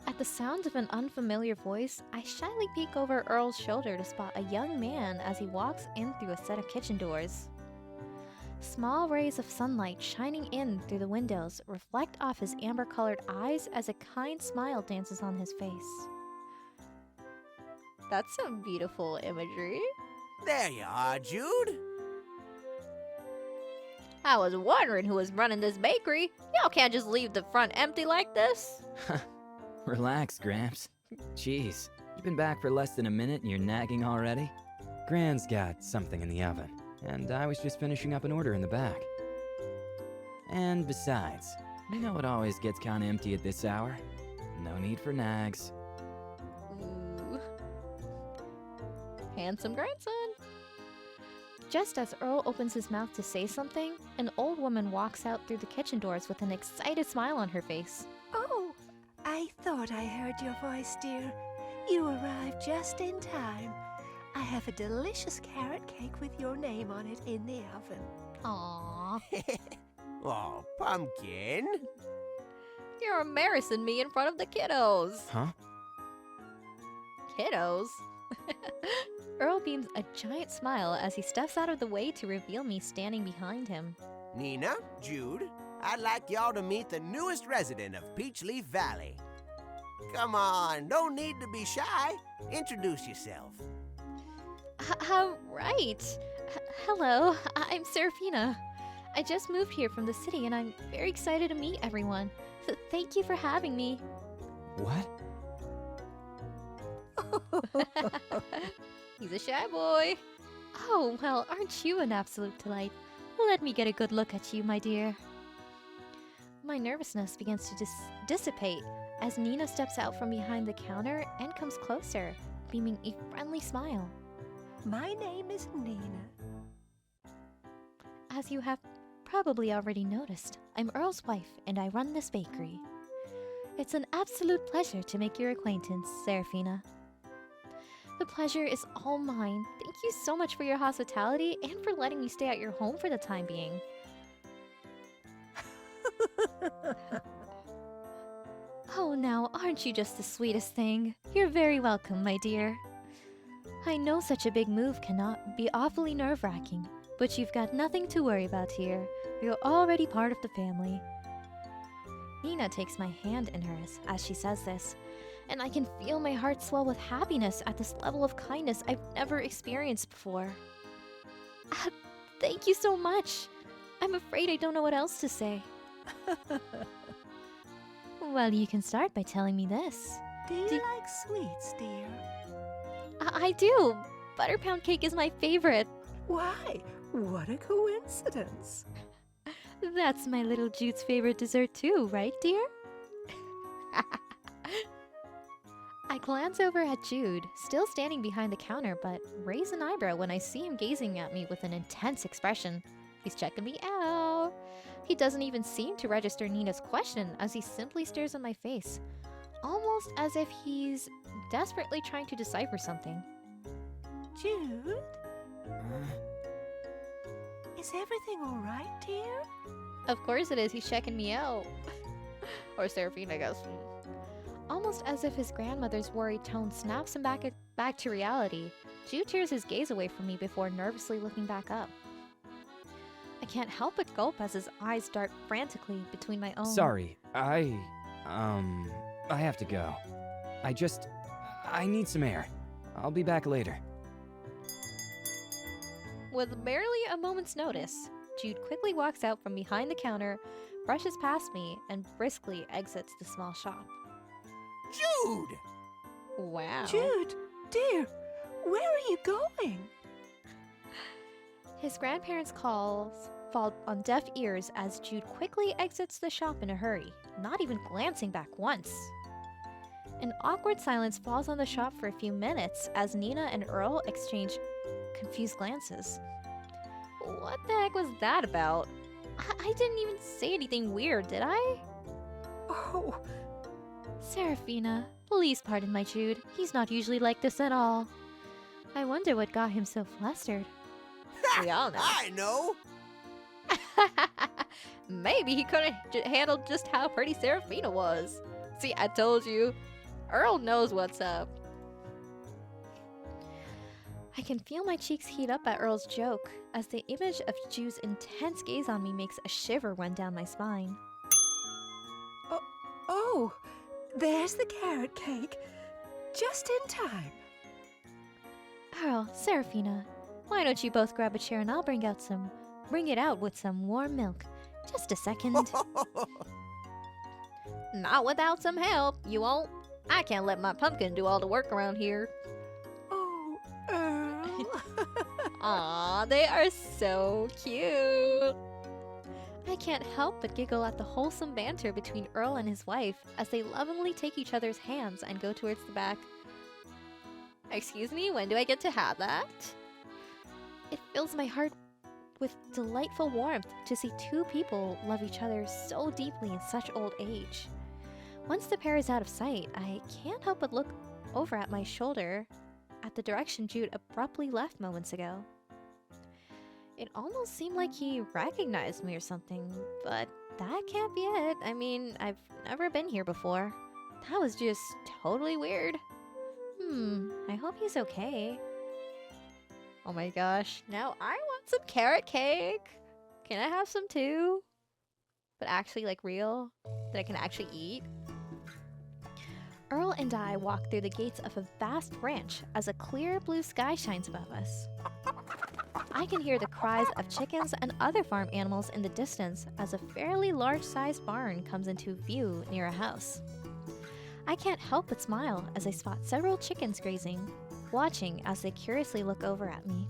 At the sound of an unfamiliar voice, I shyly peek over Earl's shoulder to spot a young man as he walks in through a set of kitchen doors. Small rays of sunlight shining in through the windows reflect off his amber-colored eyes as a kind smile dances on his face. That's some beautiful imagery. There you are, Jude. I was wondering who was running this bakery. Y'all can't just leave the front empty like this. Relax, Gramps. Jeez, you've been back for less than a minute and you're nagging already? Gran's got something in the oven, and I was just finishing up an order in the back. And besides, you know it always gets kinda empty at this hour. No need for nags. Ooh. Handsome grandson. Just as Earl opens his mouth to say something, an old woman walks out through the kitchen doors with an excited smile on her face. Oh, I thought I heard your voice, dear. You arrived just in time. I have a delicious carrot cake with your name on it in the oven. Aww. Oh, Pumpkin. You're embarrassing me in front of the kiddos. Huh? Kiddos? Earl beams a giant smile as he steps out of the way to reveal me standing behind him. Nina, Jude, I'd like y'all to meet the newest resident of Peachleaf Valley. Come on, no need to be shy. Introduce yourself. Right. Hello, I'm Serafina. I just moved here from the city and I'm very excited to meet everyone. So thank you for having me. What? He's a shy boy. Oh, well, aren't you an absolute delight? Let me get a good look at you, my dear. My nervousness begins to dissipate as Nina steps out from behind the counter and comes closer, beaming a friendly smile. My name is Nina. As you have probably already noticed, I'm Earl's wife and I run this bakery. It's an absolute pleasure to make your acquaintance, Serafina. The pleasure is all mine. Thank you so much for your hospitality and for letting me stay at your home for the time being. Oh, now, aren't you just the sweetest thing? You're very welcome, my dear. I know such a big move cannot be awfully nerve-wracking, but you've got nothing to worry about here. You're already part of the family. Nina takes my hand in hers as she says this, and I can feel my heart swell with happiness at this level of kindness I've never experienced before. Thank you so much. I'm afraid I don't know what else to say. Well, you can start by telling me this. Do you like sweets, dear? I do. Butter pound cake is my favorite. Why? What a coincidence. That's my little Jude's favorite dessert too, right, dear? I glance over at Jude, still standing behind the counter, but raise an eyebrow when I see him gazing at me with an intense expression. He's checking me out. He doesn't even seem to register Nina's question as he simply stares at my face, almost as if he's desperately trying to decipher something. Jude? Is everything all right, dear? Of course it is, he's checking me out. Or Seraphine, I guess. Almost as if his grandmother's worried tone snaps him back to reality, Jude tears his gaze away from me before nervously looking back up. I can't help but gulp as his eyes dart frantically between my own. Sorry, I have to go. I need some air. I'll be back later. With barely a moment's notice, Jude quickly walks out from behind the counter, brushes past me, and briskly exits the small shop. Jude! Wow. Jude, dear, where are you going? His grandparents' calls fall on deaf ears as Jude quickly exits the shop in a hurry, not even glancing back once. An awkward silence falls on the shop for a few minutes as Nina and Earl exchange confused glances. What the heck was that about? I didn't even say anything weird, did I? Oh, Seraphina, please pardon my Jude. He's not usually like this at all. I wonder what got him so flustered. We all know. I know! Maybe he couldn't handle just how pretty Seraphina was. See, I told you. Earl knows what's up. I can feel my cheeks heat up at Earl's joke, as the image of Jude's intense gaze on me makes a shiver run down my spine. oh, there's the carrot cake. Just in time. Earl, Seraphina, why don't you both grab a chair and I'll bring it out with some warm milk. Just a second. Not without some help, you won't. I can't let my pumpkin do all the work around here. Oh, Earl. Aw, they are so cute. I can't help but giggle at the wholesome banter between Earl and his wife as they lovingly take each other's hands and go towards the back. Excuse me, when do I get to have that? It fills my heart with delightful warmth to see two people love each other so deeply in such old age. Once the pair is out of sight, I can't help but look over at my shoulder at the direction Jude abruptly left moments ago. It almost seemed like he recognized me or something, but that can't be it. I mean, I've never been here before. That was just totally weird. I hope he's okay. Oh my gosh, now I want some carrot cake! Can I have some too? But actually, like, real? That I can actually eat? Earl and I walk through the gates of a vast ranch as a clear blue sky shines above us. I can hear the cries of chickens and other farm animals in the distance as a fairly large-sized barn comes into view near a house. I can't help but smile as I spot several chickens grazing, watching as they curiously look over at me.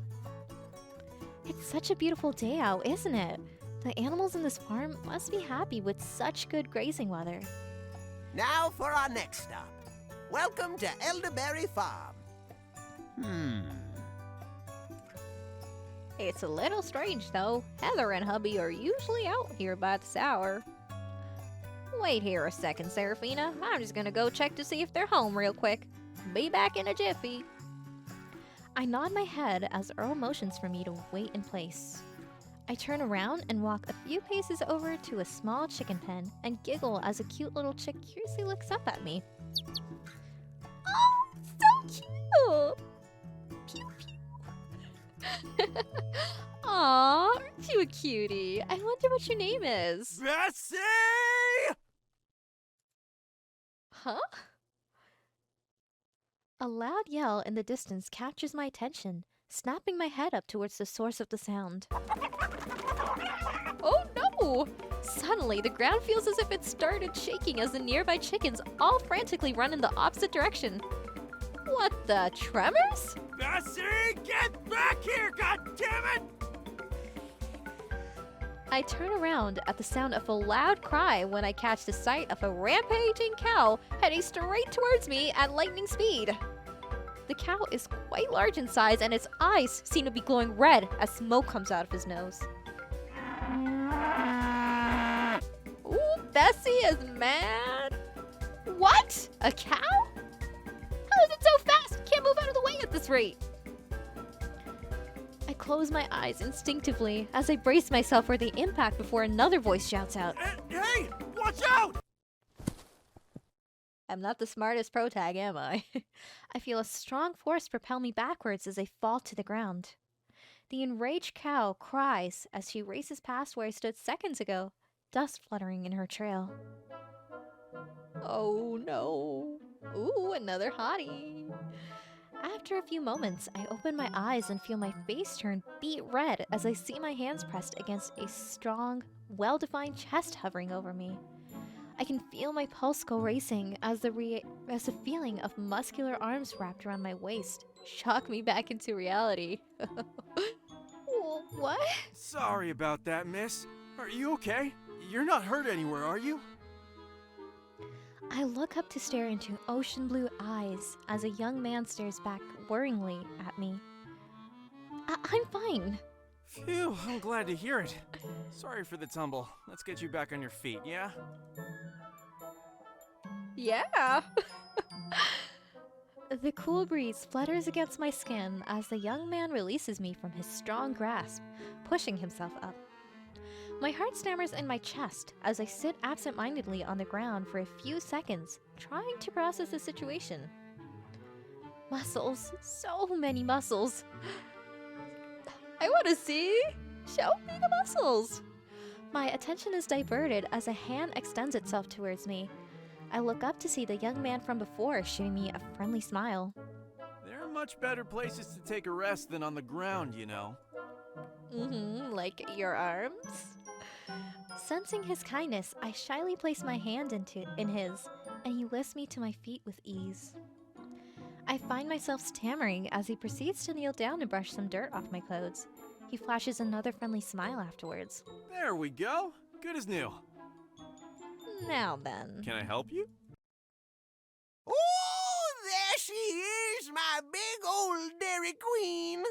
It's such a beautiful day out, isn't it? The animals in this farm must be happy with such good grazing weather. Now for our next stop. Welcome to Elderberry Farm. It's a little strange, though. Heather and hubby are usually out here by this hour. Wait here a second, Seraphina. I'm just gonna go check to see if they're home real quick. Be back in a jiffy. I nod my head as Earl motions for me to wait in place. I turn around and walk a few paces over to a small chicken pen and giggle as a cute little chick curiously looks up at me. Oh, so cute! Pew pew. Aw, aren't you a cutie? I wonder what your name is. Bessie! Huh? A loud yell in the distance captures my attention, snapping my head up towards the source of the sound. Oh no! Suddenly, the ground feels as if it started shaking as the nearby chickens all frantically run in the opposite direction. What the tremors? Bessie, get back here, goddammit! I turn around at the sound of a loud cry when I catch the sight of a rampaging cow heading straight towards me at lightning speed. The cow is quite large in size and its eyes seem to be glowing red as smoke comes out of his nose. Ooh, Bessie is mad. What? A cow? How is it so fast? Can't move out of the way at this rate. I close my eyes instinctively as I brace myself for the impact before another voice shouts out. Hey, watch out! I'm not the smartest pro tag, am I? I feel a strong force propel me backwards as I fall to the ground. The enraged cow cries as she races past where I stood seconds ago, dust fluttering in her trail. Oh no. Ooh, another hottie. After a few moments, I open my eyes and feel my face turn beet red as I see my hands pressed against a strong, well-defined chest hovering over me. I can feel my pulse go racing as the feeling of muscular arms wrapped around my waist shock me back into reality. What? Sorry about that, miss. Are you okay? You're not hurt anywhere, are you? I look up to stare into ocean blue eyes as a young man stares back worryingly at me. I'm fine. Phew, I'm glad to hear it. Sorry for the tumble. Let's get you back on your feet, yeah? Yeah. The cool breeze flutters against my skin as the young man releases me from his strong grasp, pushing himself up. My heart stammers in my chest as I sit absent-mindedly on the ground for a few seconds, trying to process the situation. Muscles. So many muscles. I want to see. Show me the muscles. My attention is diverted as a hand extends itself towards me. I look up to see the young man from before shooting me a friendly smile. There much better places to take a rest than on the ground, you know. Like your arms? Sensing his kindness, I shyly place my hand in his, and he lifts me to my feet with ease. I find myself stammering as he proceeds to kneel down to brush some dirt off my clothes. He flashes another friendly smile afterwards. There we go. Good as new. Now then. Can I help you? Oh, there she is, my big old Dairy Queen.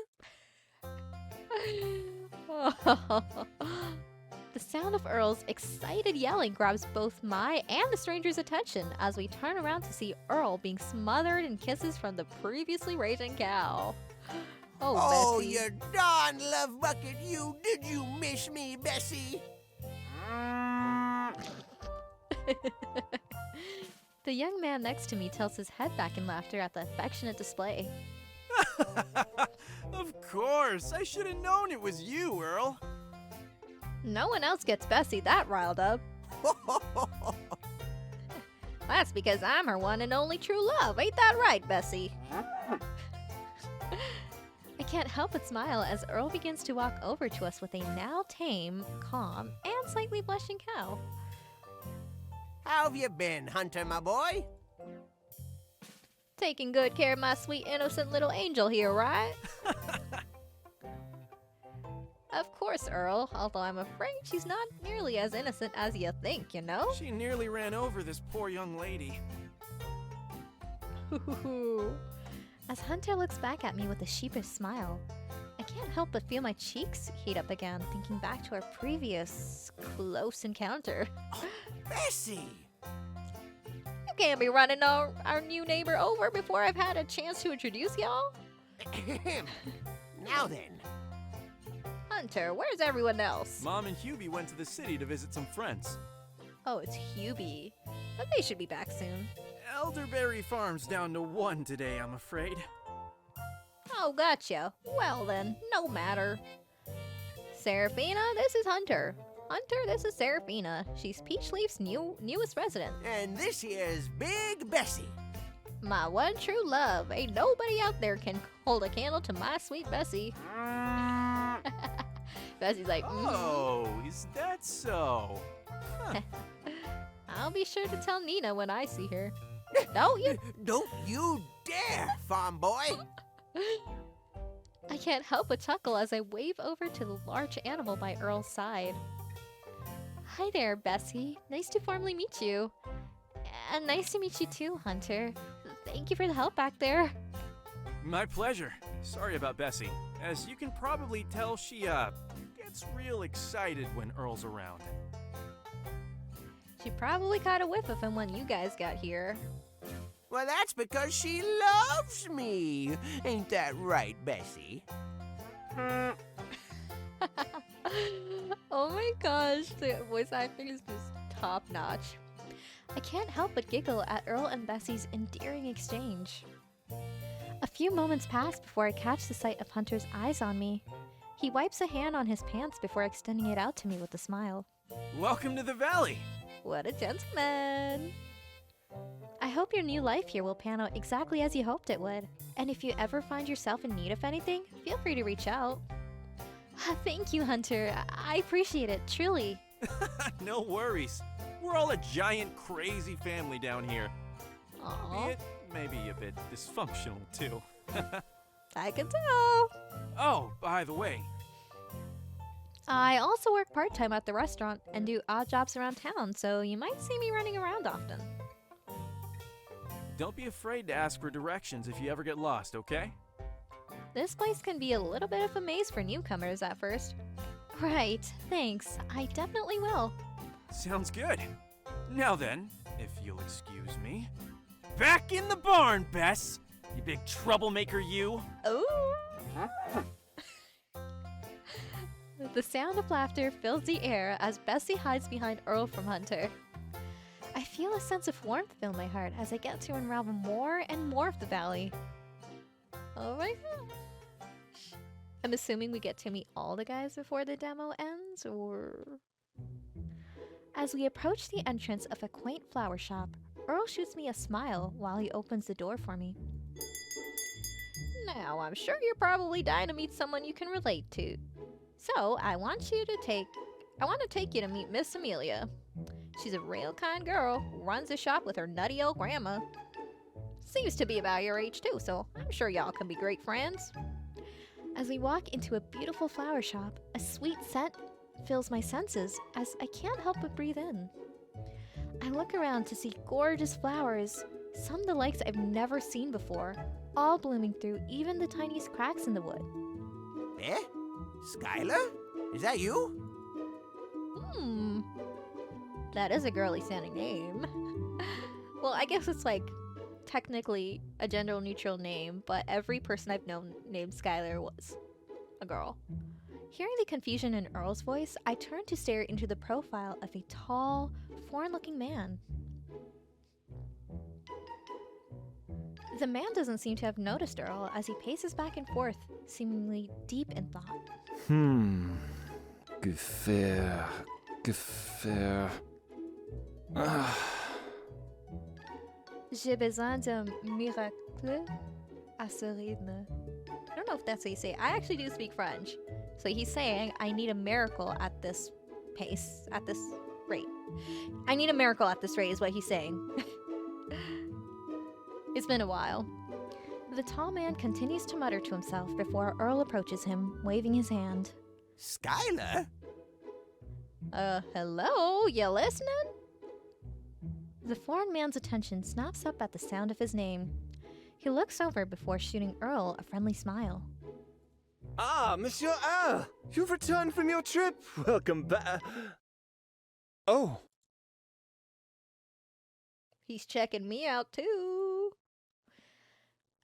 The sound of Earl's excited yelling grabs both my and the stranger's attention as we turn around to see Earl being smothered in kisses from the previously raging cow. Oh, Bessie. you darn love bucket, you. Did you miss me, Bessie? The young man next to me tilts his head back in laughter at the affectionate display. Of course. I should have known it was you, Earl. No one else gets Bessie that riled up. That's because I'm her one and only true love. Ain't that right, Bessie? I can't help but smile as Earl begins to walk over to us with a now tame, calm, and slightly blushing cow. How have you been, Hunter, my boy? Taking good care of my sweet innocent little angel here, right? Of course, Earl, although I'm afraid she's not nearly as innocent as you think, you know? She nearly ran over this poor young lady. As Hunter looks back at me with a sheepish smile, I can't help but feel my cheeks heat up again, thinking back to our previous close encounter. Bessie! You can't be running our new neighbor over before I've had a chance to introduce y'all. Now then. Hunter, where's everyone else? Mom and Hubie went to the city to visit some friends. Oh, it's Hubie. But they should be back soon. Elderberry Farm's down to 1 today, I'm afraid. Oh, gotcha. Well then, no matter. Seraphina, this is Hunter. Hunter, this is Seraphina. She's Peachleaf's newest resident. And this here's Big Bessie. My one true love. Ain't nobody out there can hold a candle to my sweet Bessie. Bessie's like, Oh, is that so? I'll be sure to tell Nina when I see her. Don't you? Don't you dare, farm boy. I can't help but chuckle as I wave over to the large animal by Earl's side. Hi there, Bessie. Nice to formally meet you. And nice to meet you too, Hunter. Thank you for the help back there. My pleasure. Sorry about Bessie. As you can probably tell, she, gets real excited when Earl's around. She probably caught a whiff of him when you guys got here. Well, that's because she loves me. Ain't that right, Bessie? Oh my gosh, the voice acting is just top notch. I can't help but giggle at Earl and Bessie's endearing exchange. A few moments pass before I catch the sight of Hunter's eyes on me. He wipes a hand on his pants before extending it out to me with a smile. Welcome to the valley. What a gentleman! I hope your new life here will pan out exactly as you hoped it would. And if you ever find yourself in need of anything, feel free to reach out. Thank you, Hunter. I appreciate it, truly. No worries. We're all a giant, crazy family down here. Aww, Albeit maybe a bit dysfunctional, too. I can tell. Oh, by the way, I also work part-time at the restaurant and do odd jobs around town, so you might see me running around often. don't be afraid to ask for directions if you ever get lost, okay? This place can be a little bit of a maze for newcomers at first. Right, thanks. I definitely will. Sounds good. Now then, if you'll excuse me. Back in the barn, Bess! You big troublemaker, you! Oh! The sound of laughter fills the air as Bessie hides behind Earl from Hunter. I feel a sense of warmth fill my heart as I get to unravel more and more of the valley. Oh my gosh. I'm assuming we get to meet all the guys before the demo ends, or... As we approach the entrance of a quaint flower shop, Earl shoots me a smile while he opens the door for me. Now, I'm sure you're probably dying to meet someone you can relate to. So, I want to take you to meet Miss Amelia. She's a real kind girl who runs a shop with her nutty old grandma. Seems to be about your age too, so I'm sure y'all can be great friends. As we walk into a beautiful flower shop, a sweet scent fills my senses as I can't help but breathe in. I look around to see gorgeous flowers, some the likes I've never seen before, all blooming through even the tiniest cracks in the wood. Eh? Skylar? Is that you? That is a girly sounding name. Well, I guess it's like technically a gender neutral name, but every person I've known named Skylar was a girl. Hearing the confusion in Earl's voice, I turn to stare into the profile of a tall, foreign-looking man. The man doesn't seem to have noticed Earl as he paces back and forth, seemingly deep in thought. Gefähr. J'ai besoin d'un miracle à ce rythme. I don't know if that's what you say. I actually do speak French. So he's saying, I need a miracle at this pace, at this rate. I need a miracle at this rate is what he's saying. It's been a while. The tall man continues to mutter to himself before Earl approaches him, waving his hand. Skylar? Hello? You listening? The foreign man's attention snaps up at the sound of his name. He looks over before shooting Earl a friendly smile. Ah, Monsieur Earl! You've returned from your trip! Welcome back! Oh. He's checking me out too.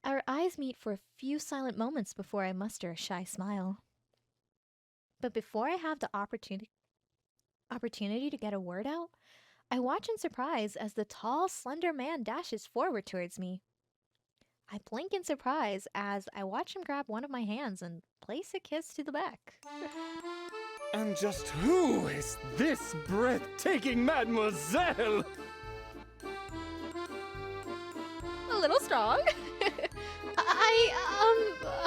Our eyes meet for a few silent moments before I muster a shy smile. But before I have the opportunity to get a word out, I watch in surprise as the tall, slender man dashes forward towards me. I blink in surprise as I watch him grab one of my hands and place a kiss to the back. And just who is this breathtaking mademoiselle? A little strong.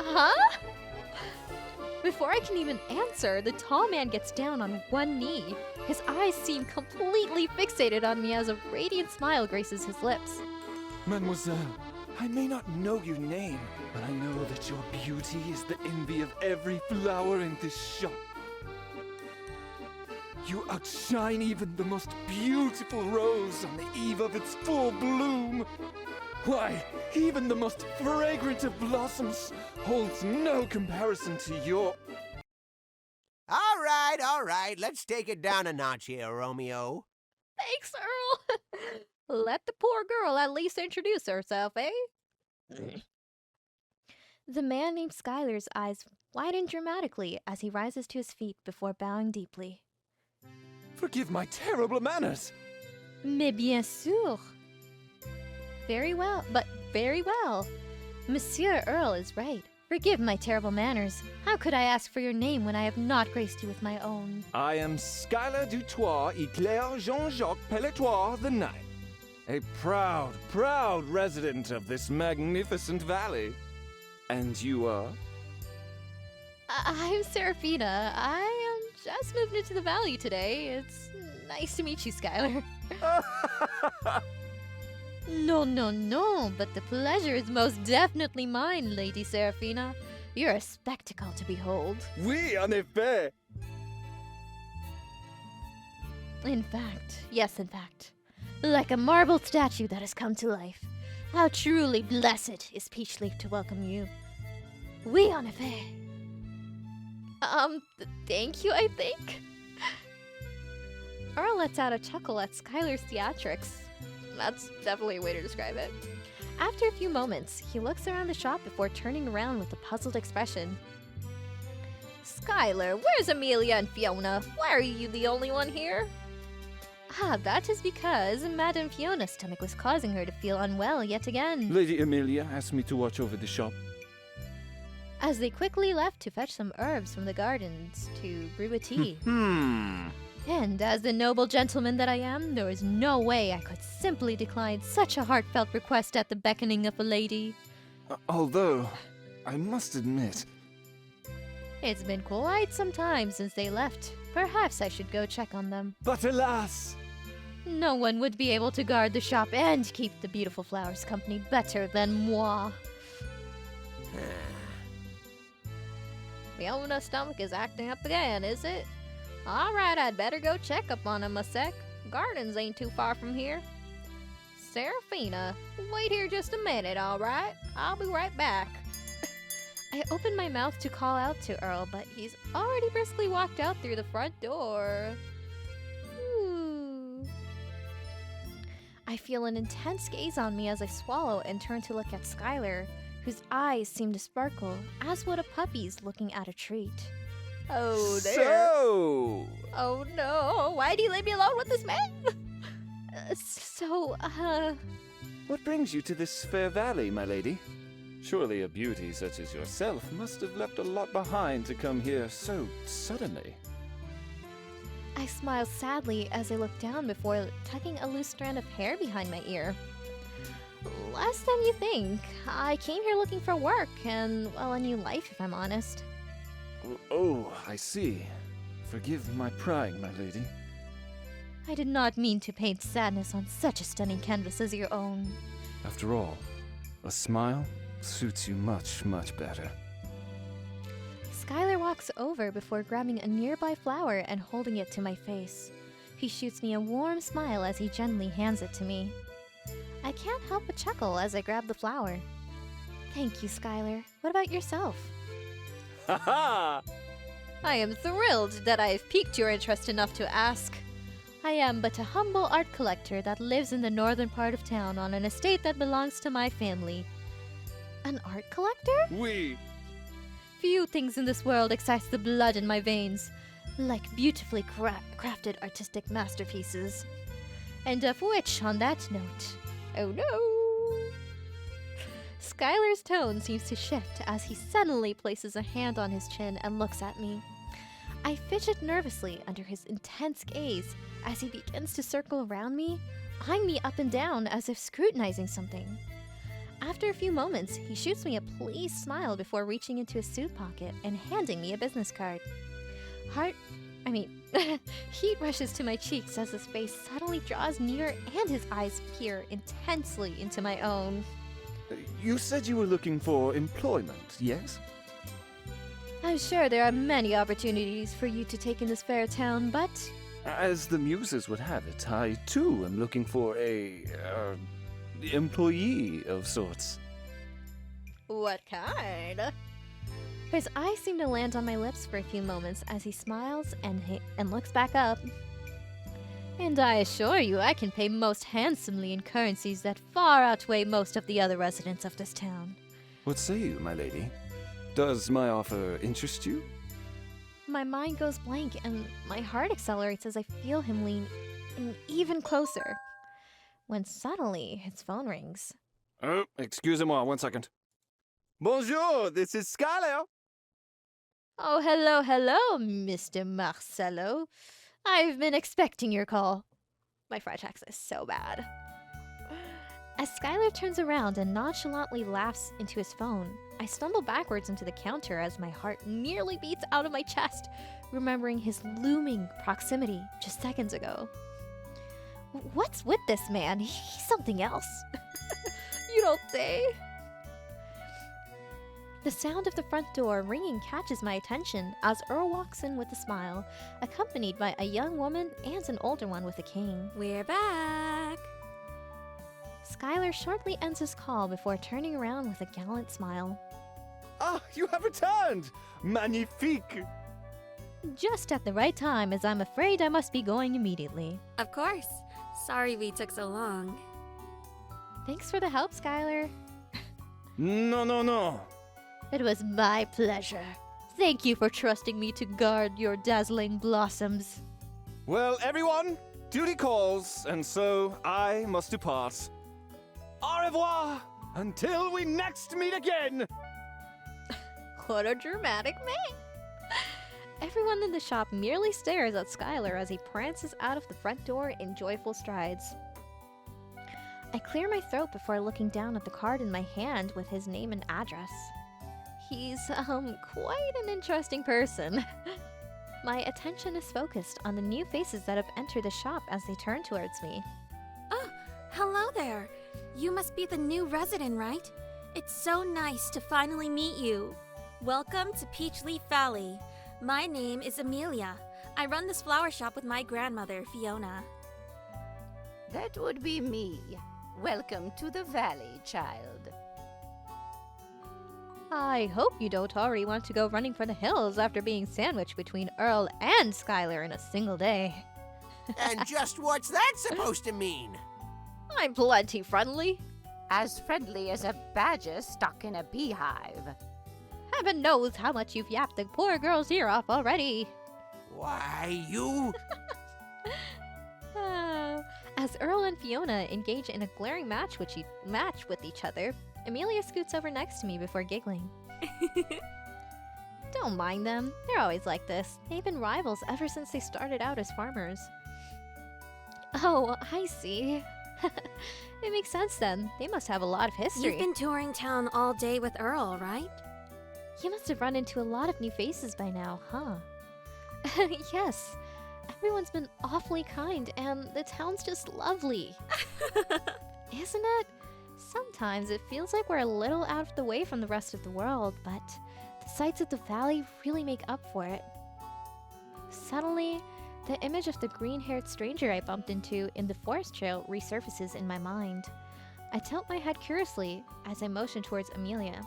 Huh? Before I can even answer, the tall man gets down on one knee. His eyes seem completely fixated on me as a radiant smile graces his lips. Mademoiselle, I may not know your name, but I know that your beauty is the envy of every flower in this shop. You outshine even the most beautiful rose on the eve of its full bloom. Why, even the most fragrant of blossoms holds no comparison to your... All right, let's take it down a notch here, Romeo. Thanks, Earl. Let the poor girl at least introduce herself, eh? The man named Skylar's eyes widen dramatically as he rises to his feet before bowing deeply. Forgive my terrible manners! Mais bien sûr. Very well. Monsieur Earl is right. Forgive my terrible manners. How could I ask for your name when I have not graced you with my own? I am Skylar Dutoit Eclair Jean-Jacques Pelletoir the Ninth, a proud resident of this magnificent valley. And you are? I'm Seraphina. I am just moved into the valley today. It's nice to meet you, Skylar. No, but the pleasure is most definitely mine, Lady Seraphina. You're a spectacle to behold. Oui, en effet. In fact. Like a marble statue that has come to life. How truly blessed is Peachleaf to welcome you. Oui, en effet. Thank you, I think. Earl lets out a chuckle at Skylar's theatrics. That's definitely a way to describe it. After a few moments, he looks around the shop before turning around with a puzzled expression. Skylar, where's Amelia and Fiona? Why are you the only one here? That is because Madame Fiona's stomach was causing her to feel unwell yet again. Lady Amelia asked me to watch over the shop. As they quickly left to fetch some herbs from the gardens to brew a tea. And as the noble gentleman that I am, there is no way I could simply decline such a heartfelt request at the beckoning of a lady. Although, I must admit. It's been quite some time since they left. Perhaps I should go check on them. But alas! No one would be able to guard the shop and keep the beautiful flowers company better than moi. The owner's stomach is acting up again, is it? Alright, I'd better go check up on him a sec. Gardens ain't too far from here. Seraphina, wait here just a minute, alright? I'll be right back. I opened my mouth to call out to Earl, but he's already briskly walked out through the front door. Ooh. I feel an intense gaze on me as I swallow and turn to look at Skylar, whose eyes seem to sparkle, as would a puppy's looking at a treat. Oh, there. So, Oh no, why do you leave me alone with this man? what brings you to this fair valley, my lady? Surely a beauty such as yourself must have left a lot behind to come here so suddenly. I smile sadly as I look down before tucking a loose strand of hair behind my ear. Less than you think. I came here looking for work and, well, a new life, if I'm honest. Oh, I see. Forgive my prying, my lady. I did not mean to paint sadness on such a stunning canvas as your own. After all, a smile suits you much, much better. Skylar walks over before grabbing a nearby flower and holding it to my face. He shoots me a warm smile as he gently hands it to me. I can't help but chuckle as I grab the flower. Thank you, Skylar. What about yourself? Ha ha! I am thrilled that I have piqued your interest enough to ask. I am but a humble art collector that lives in the northern part of town on an estate that belongs to my family. An art collector? We. Few things in this world excites the blood in my veins, like beautifully crafted artistic masterpieces. And of which, on that note, oh no! Skylar's tone seems to shift as he suddenly places a hand on his chin and looks at me. I fidget nervously under his intense gaze as he begins to circle around me, eyeing me up and down as if scrutinizing something. After a few moments, he shoots me a pleased smile before reaching into his suit pocket and handing me a business card. Heat rushes to my cheeks as his face suddenly draws near and his eyes peer intensely into my own. You said you were looking for employment, yes? I'm sure there are many opportunities for you to take in this fair town, but As the muses would have it, I too am looking for a employee of sorts. what kind? His eyes seem to land on my lips for a few moments as he smiles and looks back up. And I assure you I can pay most handsomely in currencies that far outweigh most of the other residents of this town. What say you, my lady? Does my offer interest you? My mind goes blank and my heart accelerates as I feel him lean in even closer. When suddenly his phone rings. Oh, excusez-moi, 1 second. Bonjour, this is Skylar. Oh, hello, Mr. Marcello. I've been expecting your call. My French accent is so bad. As Skylar turns around and nonchalantly laughs into his phone, I stumble backwards into the counter as my heart nearly beats out of my chest, remembering his looming proximity just seconds ago. What's with this man? He's something else. You don't say? The sound of the front door ringing catches my attention as Earl walks in with a smile, accompanied by a young woman and an older one with a cane. We're back! Skylar shortly ends his call before turning around with a gallant smile. Ah, you have returned! Magnifique! Just at the right time, as I'm afraid I must be going immediately. Of course. Sorry we took so long. Thanks for the help, Skylar. No. It was my pleasure. Thank you for trusting me to guard your dazzling blossoms. Well, everyone, duty calls, and so I must depart. Au revoir! Until we next meet again! What a dramatic man! Everyone in the shop merely stares at Skylar as he prances out of the front door in joyful strides. I clear my throat before looking down at the card in my hand with his name and address. He's, quite an interesting person. My attention is focused on the new faces that have entered the shop as they turn towards me. Oh, hello there. You must be the new resident, right? It's so nice to finally meet you. Welcome to Peachleaf Valley. My name is Amelia. I run this flower shop with my grandmother, Fiona. That would be me. Welcome to the valley, child. I hope you don't already want to go running for the hills after being sandwiched between Earl and Skylar in a single day. And just what's that supposed to mean? I'm plenty friendly. As friendly as a badger stuck in a beehive. Heaven knows how much you've yapped the poor girl's ear off already. Why, you... As Earl and Fiona engage in a glaring match with each other, Amelia scoots over next to me before giggling. Don't mind them. They're always like this. They've been rivals ever since they started out as farmers. Oh, I see. It makes sense then. They must have a lot of history. You've been touring town all day with Earl, right? You must have run into a lot of new faces by now, huh? Yes. Everyone's been awfully kind, and the town's just lovely. Isn't it? Sometimes it feels like we're a little out of the way from the rest of the world, but the sights of the valley really make up for it. Suddenly, the image of the green-haired stranger I bumped into in the forest trail resurfaces in my mind. I tilt my head curiously as I motion towards Amelia.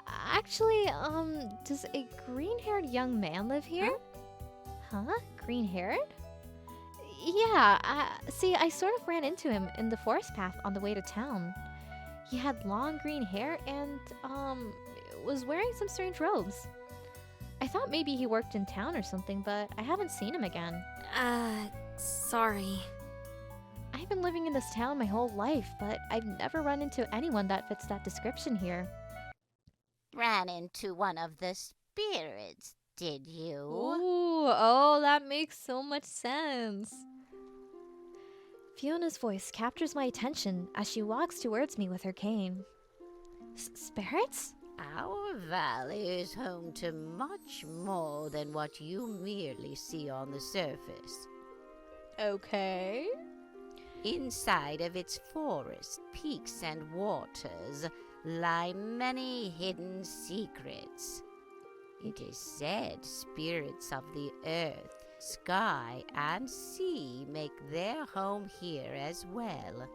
Actually, does a green-haired young man live here? Huh? Green-haired? Yeah, see, I sort of ran into him in the forest path on the way to town. He had long green hair and, was wearing some strange robes. I thought maybe he worked in town or something, but I haven't seen him again. Sorry. I've been living in this town my whole life, but I've never run into anyone that fits that description here. Ran into one of the spirits, did you? Ooh, oh, that makes so much sense. Fiona's voice captures my attention as she walks towards me with her cane. Spirits? Our valley is home to much more than what you merely see on the surface. Okay. Inside of its forests, peaks, and waters lie many hidden secrets. It is said spirits of the earth, sky, and sea make their home here as well.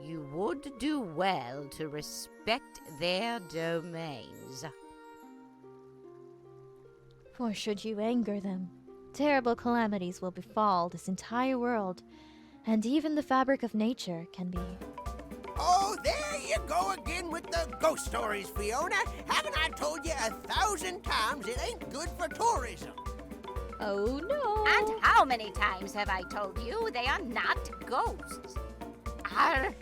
You would do well to respect their domains. For should you anger them, terrible calamities will befall this entire world, and even the fabric of nature can be. Oh, there you go again with the ghost stories, Fiona. Haven't I told you 1,000 times it ain't good for tourism? Oh no! And how many times have I told you they are not ghosts? Arr!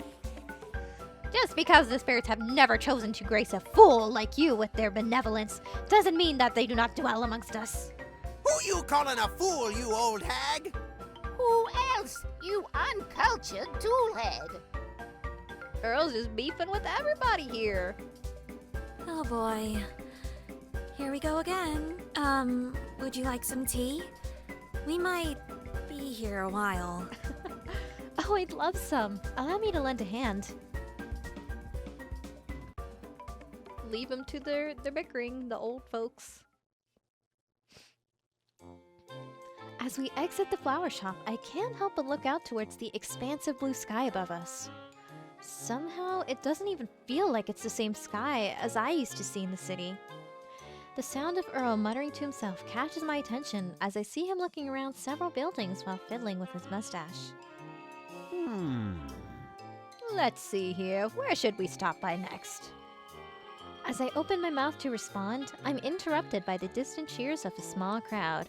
Just because the spirits have never chosen to grace a fool like you with their benevolence doesn't mean that they do not dwell amongst us. Who you calling a fool, you old hag? Who else, you uncultured toolhead? Earl's just beefing with everybody here. Oh boy. Here we go again. Would you like some tea? We might be here a while. Oh, I'd love some. Allow me to lend a hand. Leave them to their bickering, the old folks. As we exit the flower shop, I can't help but look out towards the expansive blue sky above us. Somehow, it doesn't even feel like it's the same sky as I used to see in the city. The sound of Earl muttering to himself catches my attention as I see him looking around several buildings while fiddling with his mustache. Let's see here, where should we stop by next? As I open my mouth to respond, I'm interrupted by the distant cheers of a small crowd.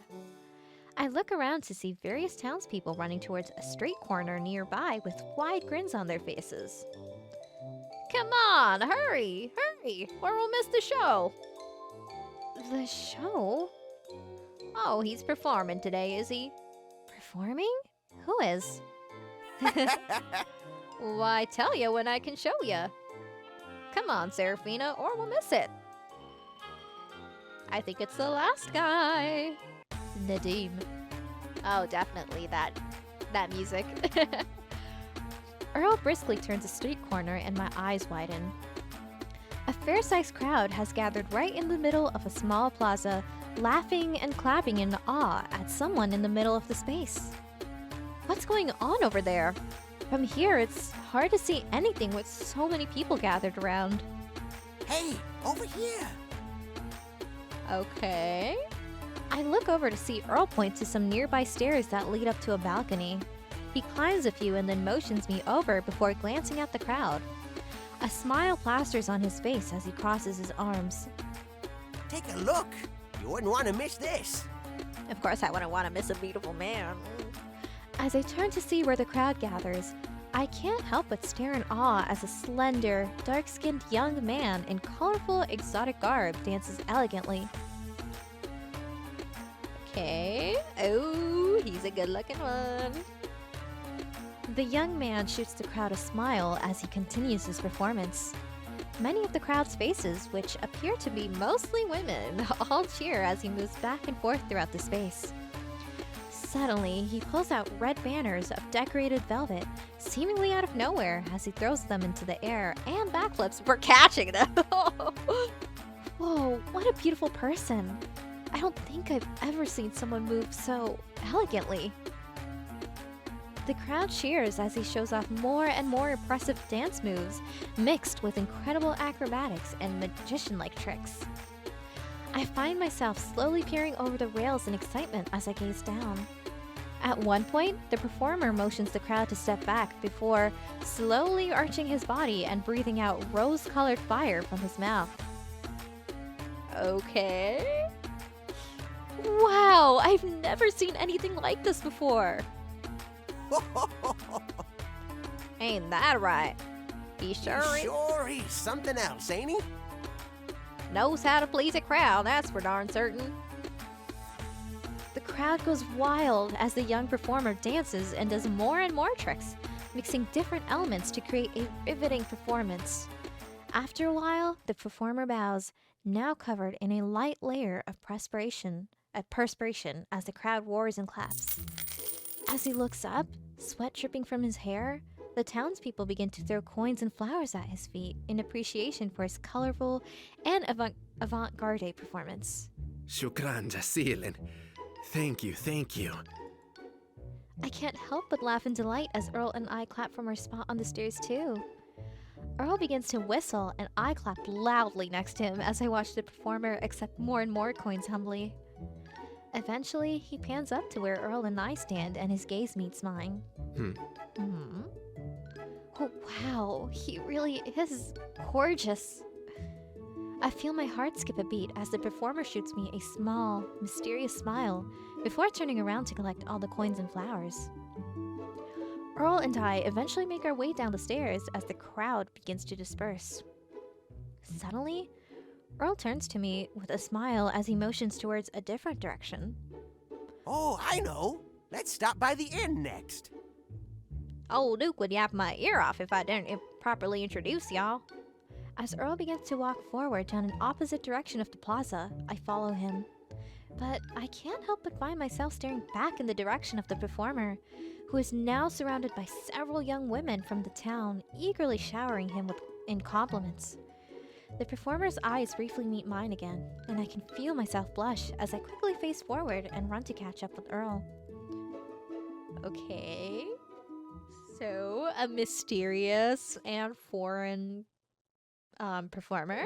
I look around to see various townspeople running towards a street corner nearby with wide grins on their faces. Come on, hurry, or we'll miss the show. The show? Oh, he's performing today, is he? Performing? Who is? Why, tell you when I can show you. Come on, Serafina, or we'll miss it. I think it's the last guy. Nadim. Oh, definitely that music. Earl briskly turns a street corner and my eyes widen. A fair-sized crowd has gathered right in the middle of a small plaza, laughing and clapping in awe at someone in the middle of the space. What's going on over there? From here, it's hard to see anything with so many people gathered around. Hey, over here! Okay. I look over to see Earl point to some nearby stairs that lead up to a balcony. He climbs a few and then motions me over before glancing at the crowd. A smile plasters on his face as he crosses his arms. Take a look! You wouldn't want to miss this! Of course I wouldn't want to miss a beautiful man. As I turn to see where the crowd gathers, I can't help but stare in awe as a slender, dark-skinned young man in colorful, exotic garb dances elegantly. Okay. Oh, he's a good-looking one. The young man shoots the crowd a smile as he continues his performance. Many of the crowd's faces, which appear to be mostly women, all cheer as he moves back and forth throughout the space. Suddenly, he pulls out red banners of decorated velvet, seemingly out of nowhere, as he throws them into the air and backflips for catching them. Whoa, what a beautiful person. I don't think I've ever seen someone move so elegantly. The crowd cheers as he shows off more and more impressive dance moves, mixed with incredible acrobatics and magician-like tricks. I find myself slowly peering over the rails in excitement as I gaze down. At one point, the performer motions the crowd to step back before slowly arching his body and breathing out rose-colored fire from his mouth. Okay. Wow, I've never seen anything like this before. Ain't that right? He Sure, he's something else, ain't he? knows how to please a crowd, that's for darn certain. The crowd goes wild as the young performer dances and does more and more tricks, mixing different elements to create a riveting performance. After a while, the performer bows, now covered in a light layer of perspiration as the crowd roars and claps. As he looks up, sweat dripping from his hair, the townspeople begin to throw coins and flowers at his feet in appreciation for his colorful and avant-garde performance. Shukran jazilan. Thank you. I can't help but laugh in delight as Earl and I clap from our spot on the stairs too. Earl begins to whistle and I clap loudly next to him as I watch the performer accept more and more coins humbly. Eventually, he pans up to where Earl and I stand and his gaze meets mine. Oh wow, he really is gorgeous. I feel my heart skip a beat as the performer shoots me a small, mysterious smile before turning around to collect all the coins and flowers. Earl and I eventually make our way down the stairs as the crowd begins to disperse. Suddenly, Earl turns to me with a smile as he motions towards a different direction. Oh, I know. Let's stop by the inn next. Old Duke would yap my ear off if I didn't properly introduce y'all. As Earl begins to walk forward down an opposite direction of the plaza, I follow him. But I can't help but find myself staring back in the direction of the performer, who is now surrounded by several young women from the town, eagerly showering him in compliments. The performer's eyes briefly meet mine again, and I can feel myself blush as I quickly face forward and run to catch up with Earl. Okay. So, a mysterious and foreign performer.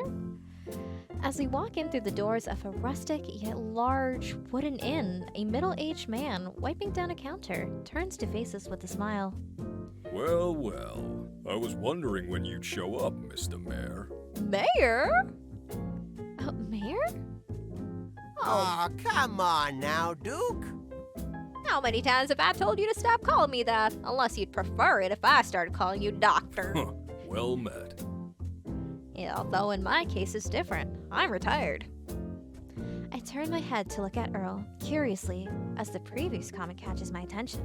As we walk in through the doors of a rustic yet large wooden inn, a middle-aged man, wiping down a counter, turns to face us with a smile. Well, I was wondering when you'd show up, Mr. Mayor. Mayor? Mayor? Oh, come on now, Duke. How many times have I told you to stop calling me that? Unless you'd prefer it if I started calling you Doctor. Huh, well met. Yeah, although in my case it's different. I'm retired. I turn my head to look at Earl, curiously, as the previous comment catches my attention.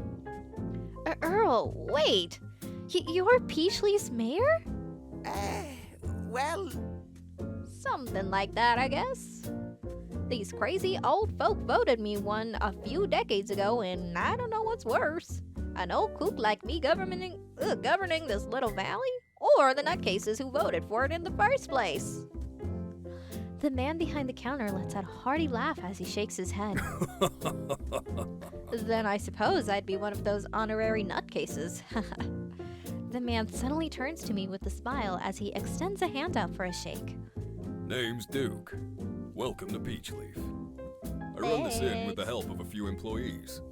Earl, wait! You're Peachleaf's mayor? Well... Something like that, I guess. These crazy old folk voted me one a few decades ago, and I don't know what's worse. An old kook like me governing this little valley? Or the nutcases who voted for it in the first place? The man behind the counter lets out a hearty laugh as he shakes his head. Then I suppose I'd be one of those honorary nutcases. The man suddenly turns to me with a smile as he extends a hand out for a shake. Name's Duke. Welcome to Peachleaf. I run this inn with the help of a few employees.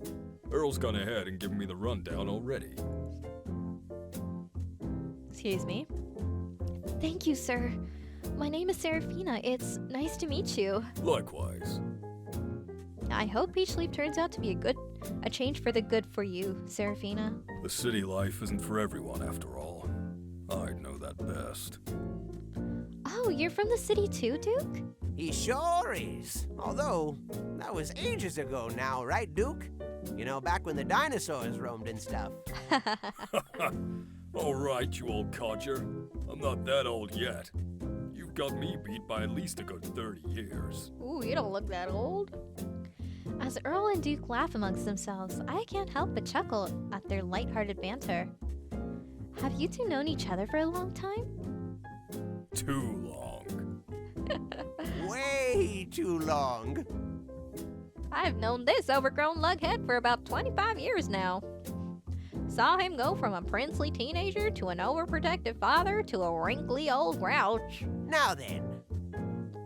Earl's gone ahead and given me the rundown already. Excuse me. Thank you, sir. My name is Serafina. It's nice to meet you. Likewise. I hope Peachleaf turns out to be a change for the good for you, Serafina. The city life isn't for everyone, after all. I'd know that best. Oh, you're from the city too, Duke? He sure is. Although, that was ages ago now, right, Duke? You know, back when the dinosaurs roamed and stuff. All right, you old codger. I'm not that old yet. You've got me beat by at least a good 30 years. Ooh, you don't look that old. As Earl and Duke laugh amongst themselves, I can't help but chuckle at their lighthearted banter. Have you two known each other for a long time? Too long. Way too long. I've known this overgrown lughead for about 25 years now. Saw him go from a princely teenager to an overprotective father to a wrinkly old grouch. Now then.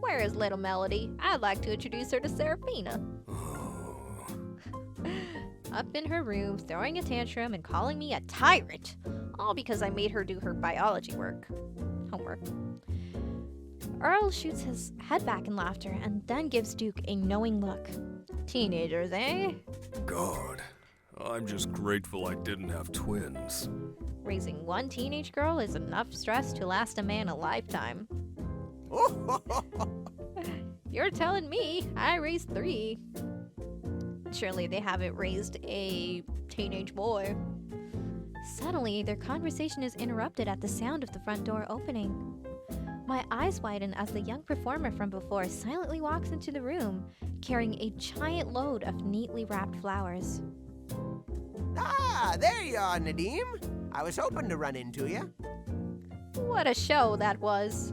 Where is little Melody? I'd like to introduce her to Serafina. Up in her room, throwing a tantrum and calling me a tyrant. All because I made her do her biology homework. Earl shoots his head back in laughter and then gives Duke a knowing look. Teenagers, eh? God, I'm just grateful I didn't have twins. Raising one teenage girl is enough stress to last a man a lifetime. You're telling me I raised 3. Surely they haven't raised a teenage boy. Suddenly, their conversation is interrupted at the sound of the front door opening. My eyes widen as the young performer from before silently walks into the room, carrying a giant load of neatly wrapped flowers. Ah, there you are, Nadim. I was hoping to run into you. What a show that was!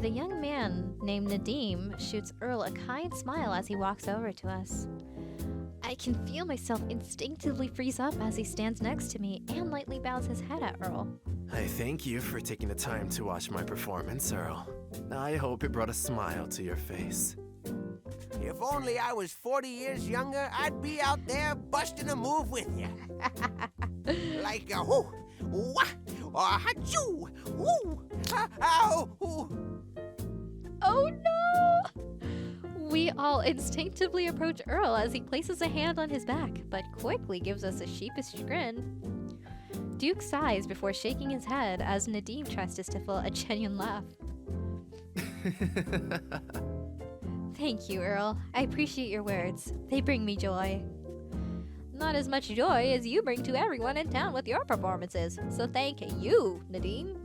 The young man named Nadim shoots Earl a kind smile as he walks over to us. I can feel myself instinctively freeze up as he stands next to me and lightly bows his head at Earl. I thank you for taking the time to watch my performance, Earl. I hope it brought a smile to your face. If only I was 40 years younger, I'd be out there busting a move with you. Like a whoo, wah, or ha-choo, woo, ow, ooh. Oh no! We all instinctively approach Earl as he places a hand on his back, but quickly gives us a sheepish grin. Duke sighs before shaking his head as Nadim tries to stifle a genuine laugh. Thank you, Earl. I appreciate your words. They bring me joy. Not as much joy as you bring to everyone in town with your performances, so thank you, Nadim.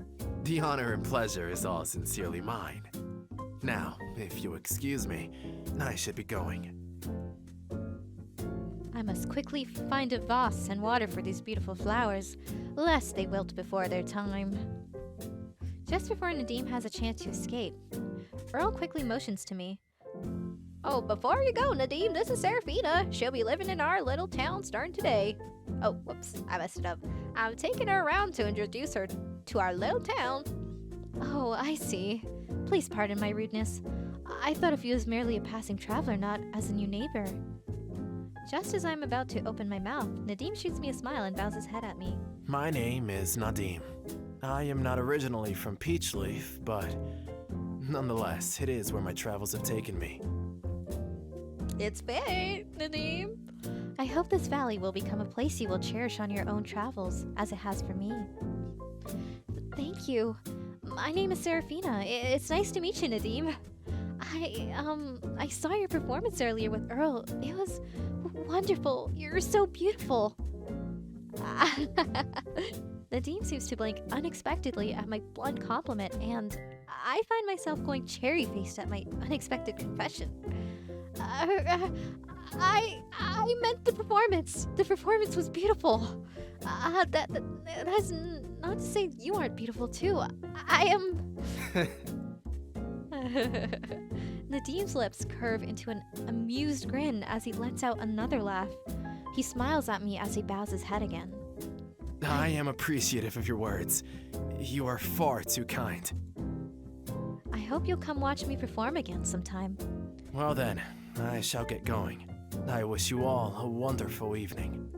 The honor and pleasure is all sincerely mine. Now, if you'll excuse me, I should be going. I must quickly find a vase and water for these beautiful flowers, lest they wilt before their time. Just before Nadim has a chance to escape, Earl quickly motions to me. Oh, before you go, Nadim, this is Serafina. She'll be living in our little town starting today. Oh, whoops, I messed it up. I'm taking her around to introduce her to our little town. Oh, I see. Please pardon my rudeness. I thought of you as merely a passing traveler, not as a new neighbor. Just as I'm about to open my mouth, Nadim shoots me a smile and bows his head at me. My name is Nadim. I am not originally from Peachleaf, but nonetheless, it is where my travels have taken me. It's fate, Nadim. I hope this valley will become a place you will cherish on your own travels, as it has for me. Thank you. My name is Serafina. It's nice to meet you, Nadim. I saw your performance earlier with Earl. It was wonderful. You're so beautiful. Nadim seems to blink unexpectedly at my blunt compliment, and I find myself going cherry-faced at my unexpected confession. I meant the performance. The performance was beautiful. That has not to say you aren't beautiful too. I am. Nadim's lips curve into an amused grin as he lets out another laugh. He smiles at me as he bows his head again. I am appreciative of your words. You are far too kind. I hope you'll come watch me perform again sometime. Well then, I shall get going. I wish you all a wonderful evening.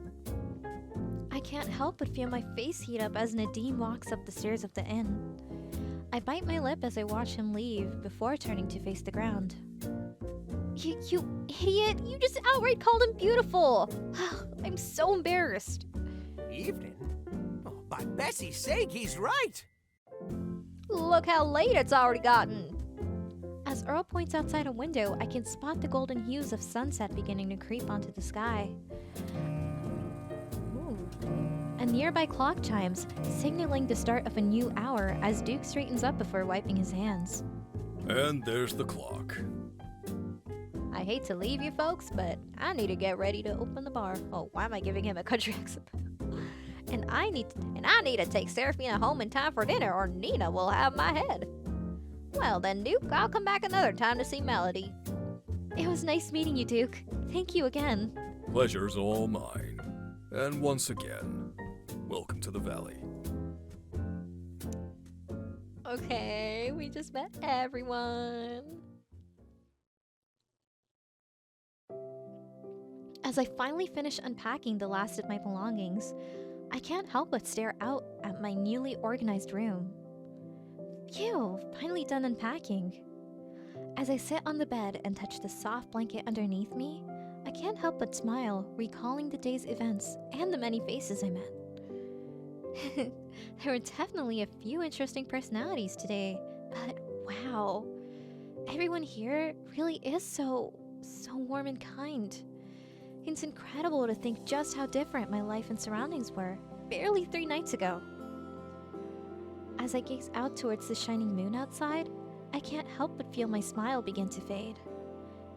I can't help but feel my face heat up as Nadim walks up the stairs of the inn. I bite my lip as I watch him leave before turning to face the ground. You idiot! You just outright called him beautiful! I'm so embarrassed. Evening? Oh, by Bessie's sake, he's right! Look how late it's already gotten! As Earl points outside a window, I can spot the golden hues of sunset beginning to creep onto the sky. Ooh. A nearby clock chimes, signaling the start of a new hour as Duke straightens up before wiping his hands. And there's the clock. I hate to leave you folks, but I need to get ready to open the bar. Oh, why am I giving him a country accent? And I need to take Seraphina home in time for dinner, or Nina will have my head. Well then, Duke, I'll come back another time to see Melody. It was nice meeting you, Duke. Thank you again. Pleasure's all mine. And once again, welcome to the valley. Okay, we just met everyone. As I finally finish unpacking the last of my belongings, I can't help but stare out at my newly organized room. Phew, finally done unpacking. As I sit on the bed and touch the soft blanket underneath me, I can't help but smile, recalling the day's events and the many faces I met. There were definitely a few interesting personalities today, but wow, everyone here really is so warm and kind. It's incredible to think just how different my life and surroundings were barely 3 nights ago. As I gaze out towards the shining moon outside, I can't help but feel my smile begin to fade.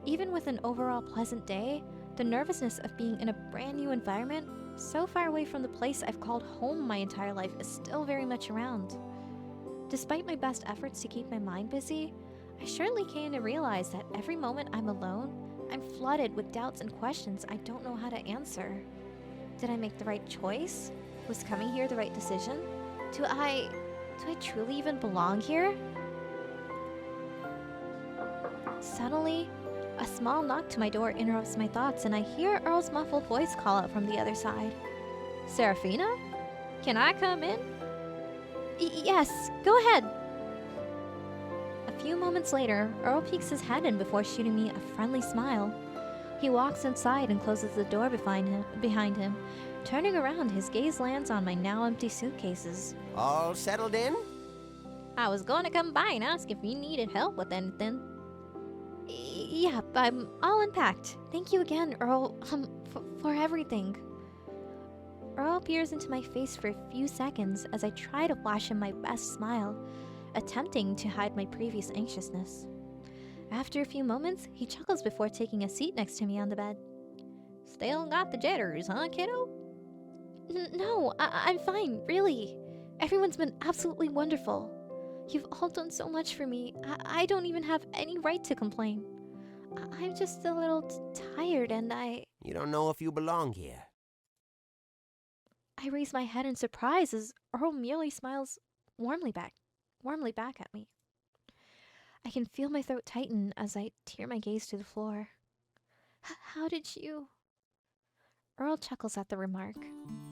Even with an overall pleasant day, the nervousness of being in a brand new environment, so far away from the place I've called home my entire life, is still very much around. Despite my best efforts to keep my mind busy, I surely came to realize that every moment I'm alone, I'm flooded with doubts and questions I don't know how to answer. Did I make the right choice? Was coming here the right decision? Do I truly even belong here? Suddenly, a small knock to my door interrupts my thoughts, and I hear Earl's muffled voice call out from the other side. Seraphina? Can I come in? Yes, go ahead. A few moments later, Earl peeks his head in before shooting me a friendly smile. He walks inside and closes the door behind him. Turning around, his gaze lands on my now empty suitcases. All settled in? I was going to come by and ask if you needed help with anything. Yep, I'm all unpacked. Thank you again, Earl, for everything. Earl peers into my face for a few seconds as I try to flash him my best smile, attempting to hide my previous anxiousness. After a few moments, he chuckles before taking a seat next to me on the bed. Still got the jitters, huh, kiddo? No, I'm fine, really. Everyone's been absolutely wonderful. You've all done so much for me. I don't even have any right to complain. I'm just a little tired and You don't know if you belong here. I raise my head in surprise as Earl merely smiles warmly back at me. I can feel my throat tighten as I tear my gaze to the floor. How did you... Earl chuckles at the remark.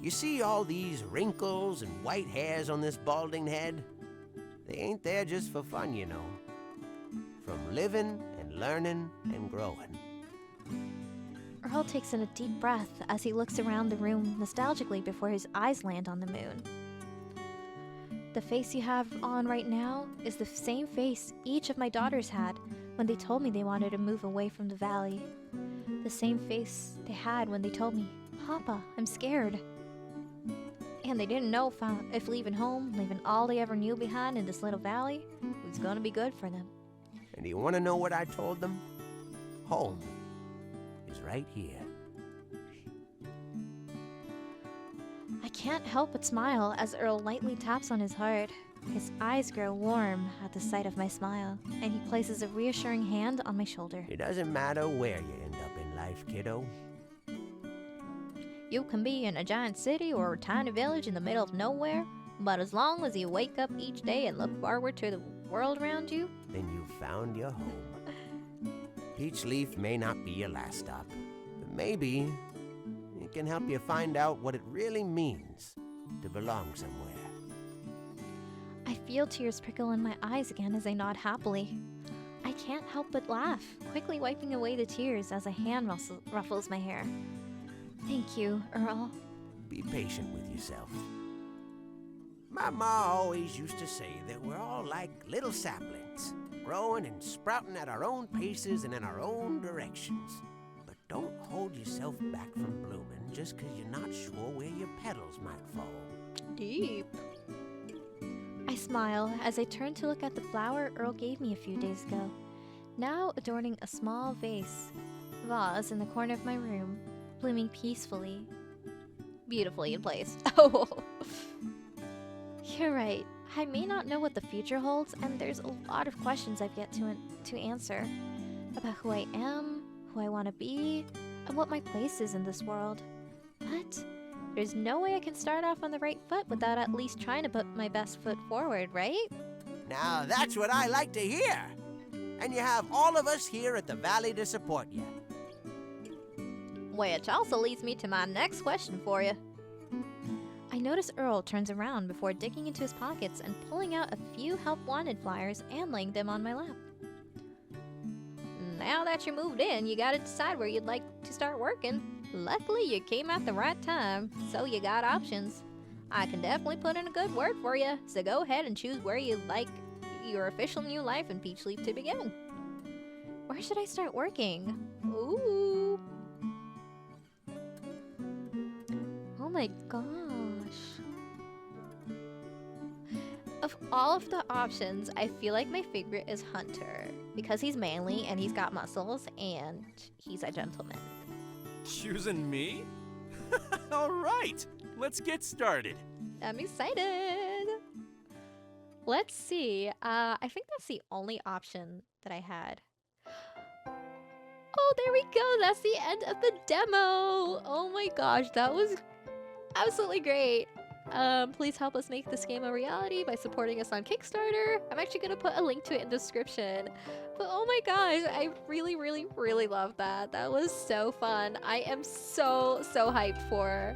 You see all these wrinkles and white hairs on this balding head? They ain't there just for fun, you know. From living and learning and growing. Earl takes in a deep breath as he looks around the room nostalgically before his eyes land on the moon. The face you have on right now is the same face each of my daughters had when they told me they wanted to move away from the valley. The same face they had when they told me, "Papa, I'm scared." And they didn't know if leaving home, leaving all they ever knew behind in this little valley, who's gonna be good for them. And do you want to know what I told them? Home is right here. I can't help but smile as Earl lightly taps on his heart. His eyes grow warm at the sight of my smile, and he places a reassuring hand on my shoulder. It doesn't matter where you end up in life, kiddo. You can be in a giant city or a tiny village in the middle of nowhere, but as long as you wake up each day and look forward to the world around you, Then you've found your home. Peachleaf may not be your last stop, but maybe it can help you find out what it really means to belong somewhere. I feel tears prickle in my eyes again as I nod happily. I can't help but laugh, quickly wiping away the tears as a hand ruffles my hair. Thank you, Earl. Be patient with yourself. My ma always used to say that we're all like little saplings, growing and sprouting at our own paces and in our own directions. But don't hold yourself back from blooming just 'cause you're not sure where your petals might fall. Deep. I smile as I turn to look at the flower Earl gave me a few days ago, now adorning a small vase in the corner of my room, blooming peacefully, beautifully in place. Oh, you're right. I may not know what the future holds, and there's a lot of questions I've yet to answer about who I am, who I want to be, and what my place is in this world. But there's no way I can start off on the right foot without at least trying to put my best foot forward, right? Now that's what I like to hear. And you have all of us here at the Valley to support you. Which also leads me to my next question for you. I notice Earl turns around before digging into his pockets and pulling out a few help wanted flyers and laying them on my lap. Now that you're moved in, you gotta decide where you'd like to start working. Luckily, you came at the right time, so you got options. I can definitely put in a good word for you, so go ahead and choose where you'd like your official new life in Peachleaf to begin. Where should I start working? Ooh. Oh my gosh. Of all of the options, I feel like my favorite is Hunter, because he's manly and he's got muscles and he's a gentleman. Choosing me? All right, let's get started. I'm excited. Let's see. I think that's the only option that I had. Oh, there we go. That's the end of the demo. Oh my gosh, that was absolutely great. Please help us make this game a reality by supporting us on Kickstarter. I'm actually going to put a link to it in the description. But oh my gosh, I really, really, really love that. That was so fun. I am so hyped for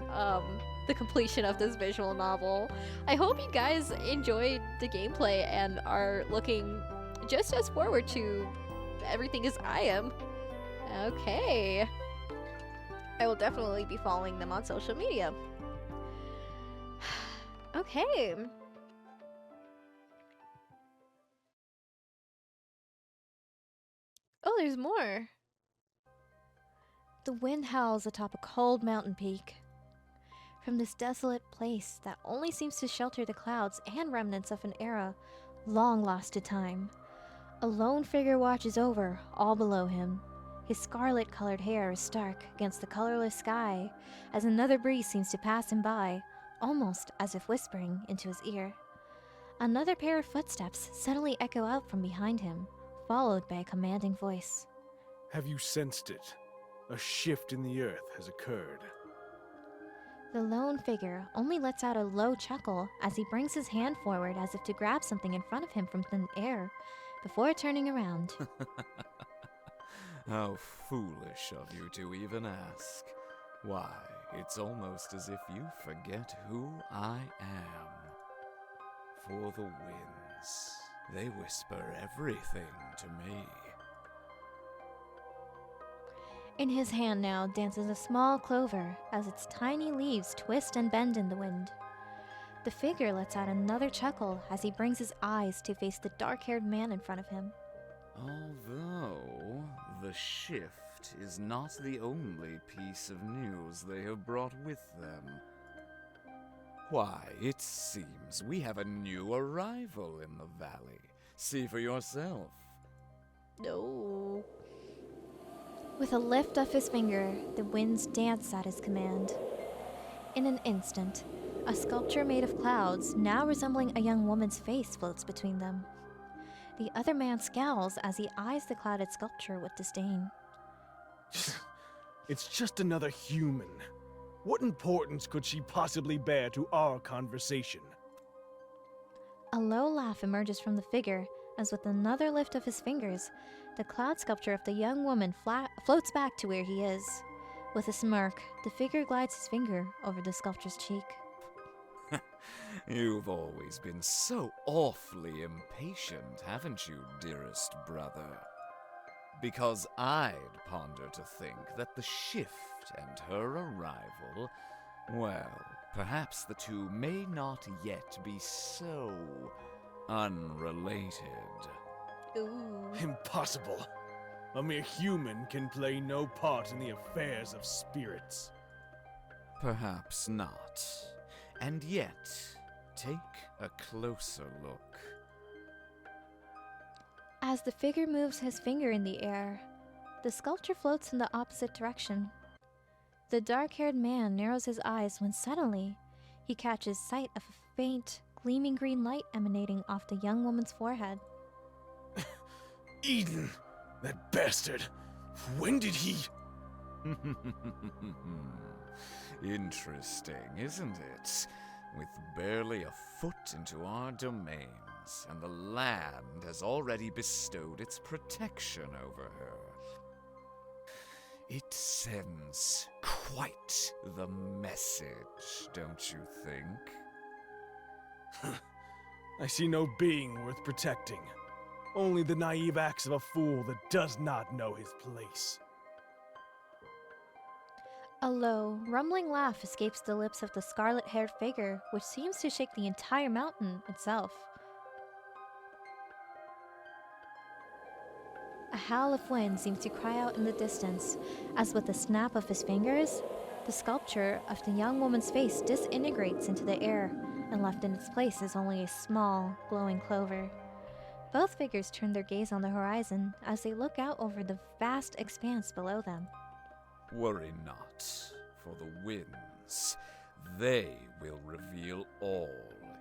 the completion of this visual novel. I hope you guys enjoyed the gameplay and are looking just as forward to everything as I am. Okay. I will definitely be following them on social media. Okay. Oh, there's more. The wind howls atop a cold mountain peak. From this desolate place that only seems to shelter the clouds and remnants of an era long lost to time, a lone figure watches over, all below him. His scarlet-colored hair is stark against the colorless sky as another breeze seems to pass him by, almost as if whispering into his ear. Another pair of footsteps suddenly echo out from behind him, followed by a commanding voice. Have you sensed it? A shift in the earth has occurred. The lone figure only lets out a low chuckle as he brings his hand forward as if to grab something in front of him from thin air, before turning around. How foolish of you to even ask. Why, it's almost as if you forget who I am. For the winds, they whisper everything to me. In his hand now dances a small clover as its tiny leaves twist and bend in the wind. The figure lets out another chuckle as he brings his eyes to face the dark-haired man in front of him. Although the shift is not the only piece of news they have brought with them. Why, it seems we have a new arrival in the valley, See for yourself. No. With a lift of his finger, the winds dance at his command. In an instant, a sculpture made of clouds, now resembling a young woman's face, floats between them. The other man scowls as he eyes the clouded sculpture with disdain. It's just another human. What importance could she possibly bear to our conversation? A low laugh emerges from the figure, as with another lift of his fingers, the cloud sculpture of the young woman floats back to where he is. With a smirk, the figure glides his finger over the sculpture's cheek. You've always been so awfully impatient, haven't you, dearest brother? Because I'd ponder to think that the shift and her arrival, well, perhaps the two may not yet be so unrelated. Ooh. Impossible. A mere human can play no part in the affairs of spirits. Perhaps not. And yet, take a closer look. As the figure moves his finger in the air, the sculpture floats in the opposite direction. The dark-haired man narrows his eyes when suddenly he catches sight of a faint, gleaming green light emanating off the young woman's forehead. Eden! That bastard! When did he... Interesting, isn't it? With barely a foot into our domains, and the land has already bestowed its protection over her. It sends quite the message, don't you think? I see no being worth protecting. Only the naive acts of a fool that does not know his place. A low, rumbling laugh escapes the lips of the scarlet-haired figure, which seems to shake the entire mountain itself. A howl of wind seems to cry out in the distance, as with a snap of his fingers, the sculpture of the young woman's face disintegrates into the air, and left in its place is only a small, glowing clover. Both figures turn their gaze on the horizon as they look out over the vast expanse below them. Worry not, for the winds. They will reveal all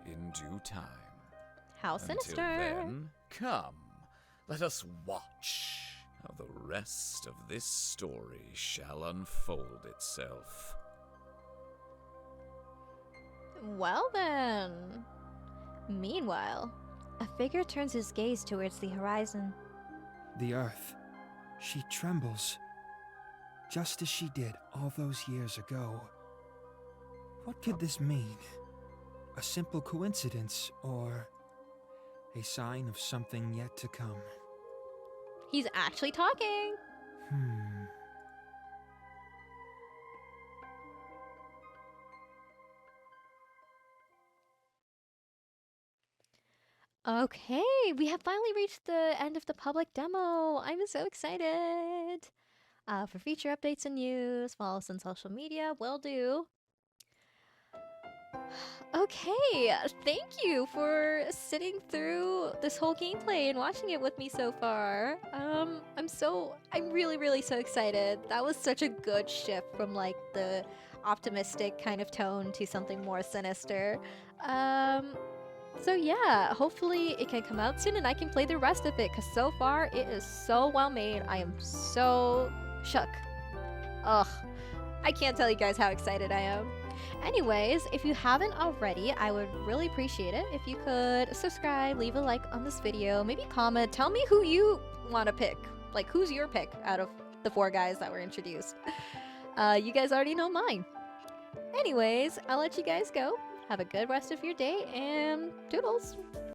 in due time. How Until sinister! then, come, let us watch how the rest of this story shall unfold itself. Well then. Meanwhile, a figure turns his gaze towards the horizon. The earth, she trembles, just as she did all those years ago. What could this mean? A simple coincidence, or a sign of something yet to come? He's actually talking! Okay, we have finally reached the end of the public demo. I'm so excited. For feature updates and news, follow us on social media. Will do. Okay, thank you for sitting through this whole gameplay and watching it with me so far. I'm really so excited. That was such a good shift from like the optimistic kind of tone to something more sinister. So yeah, hopefully it can come out soon and I can play the rest of it, because so far it is so well made. I am so shook. Ugh, I can't tell you guys how excited I am. Anyways, if you haven't already, I would really appreciate it if you could subscribe, leave a like on this video, maybe comment, tell me who you want to pick. Like, who's your pick out of the 4 guys that were introduced? You guys already know mine. Anyways, I'll let you guys go. Have a good rest of your day, and toodles!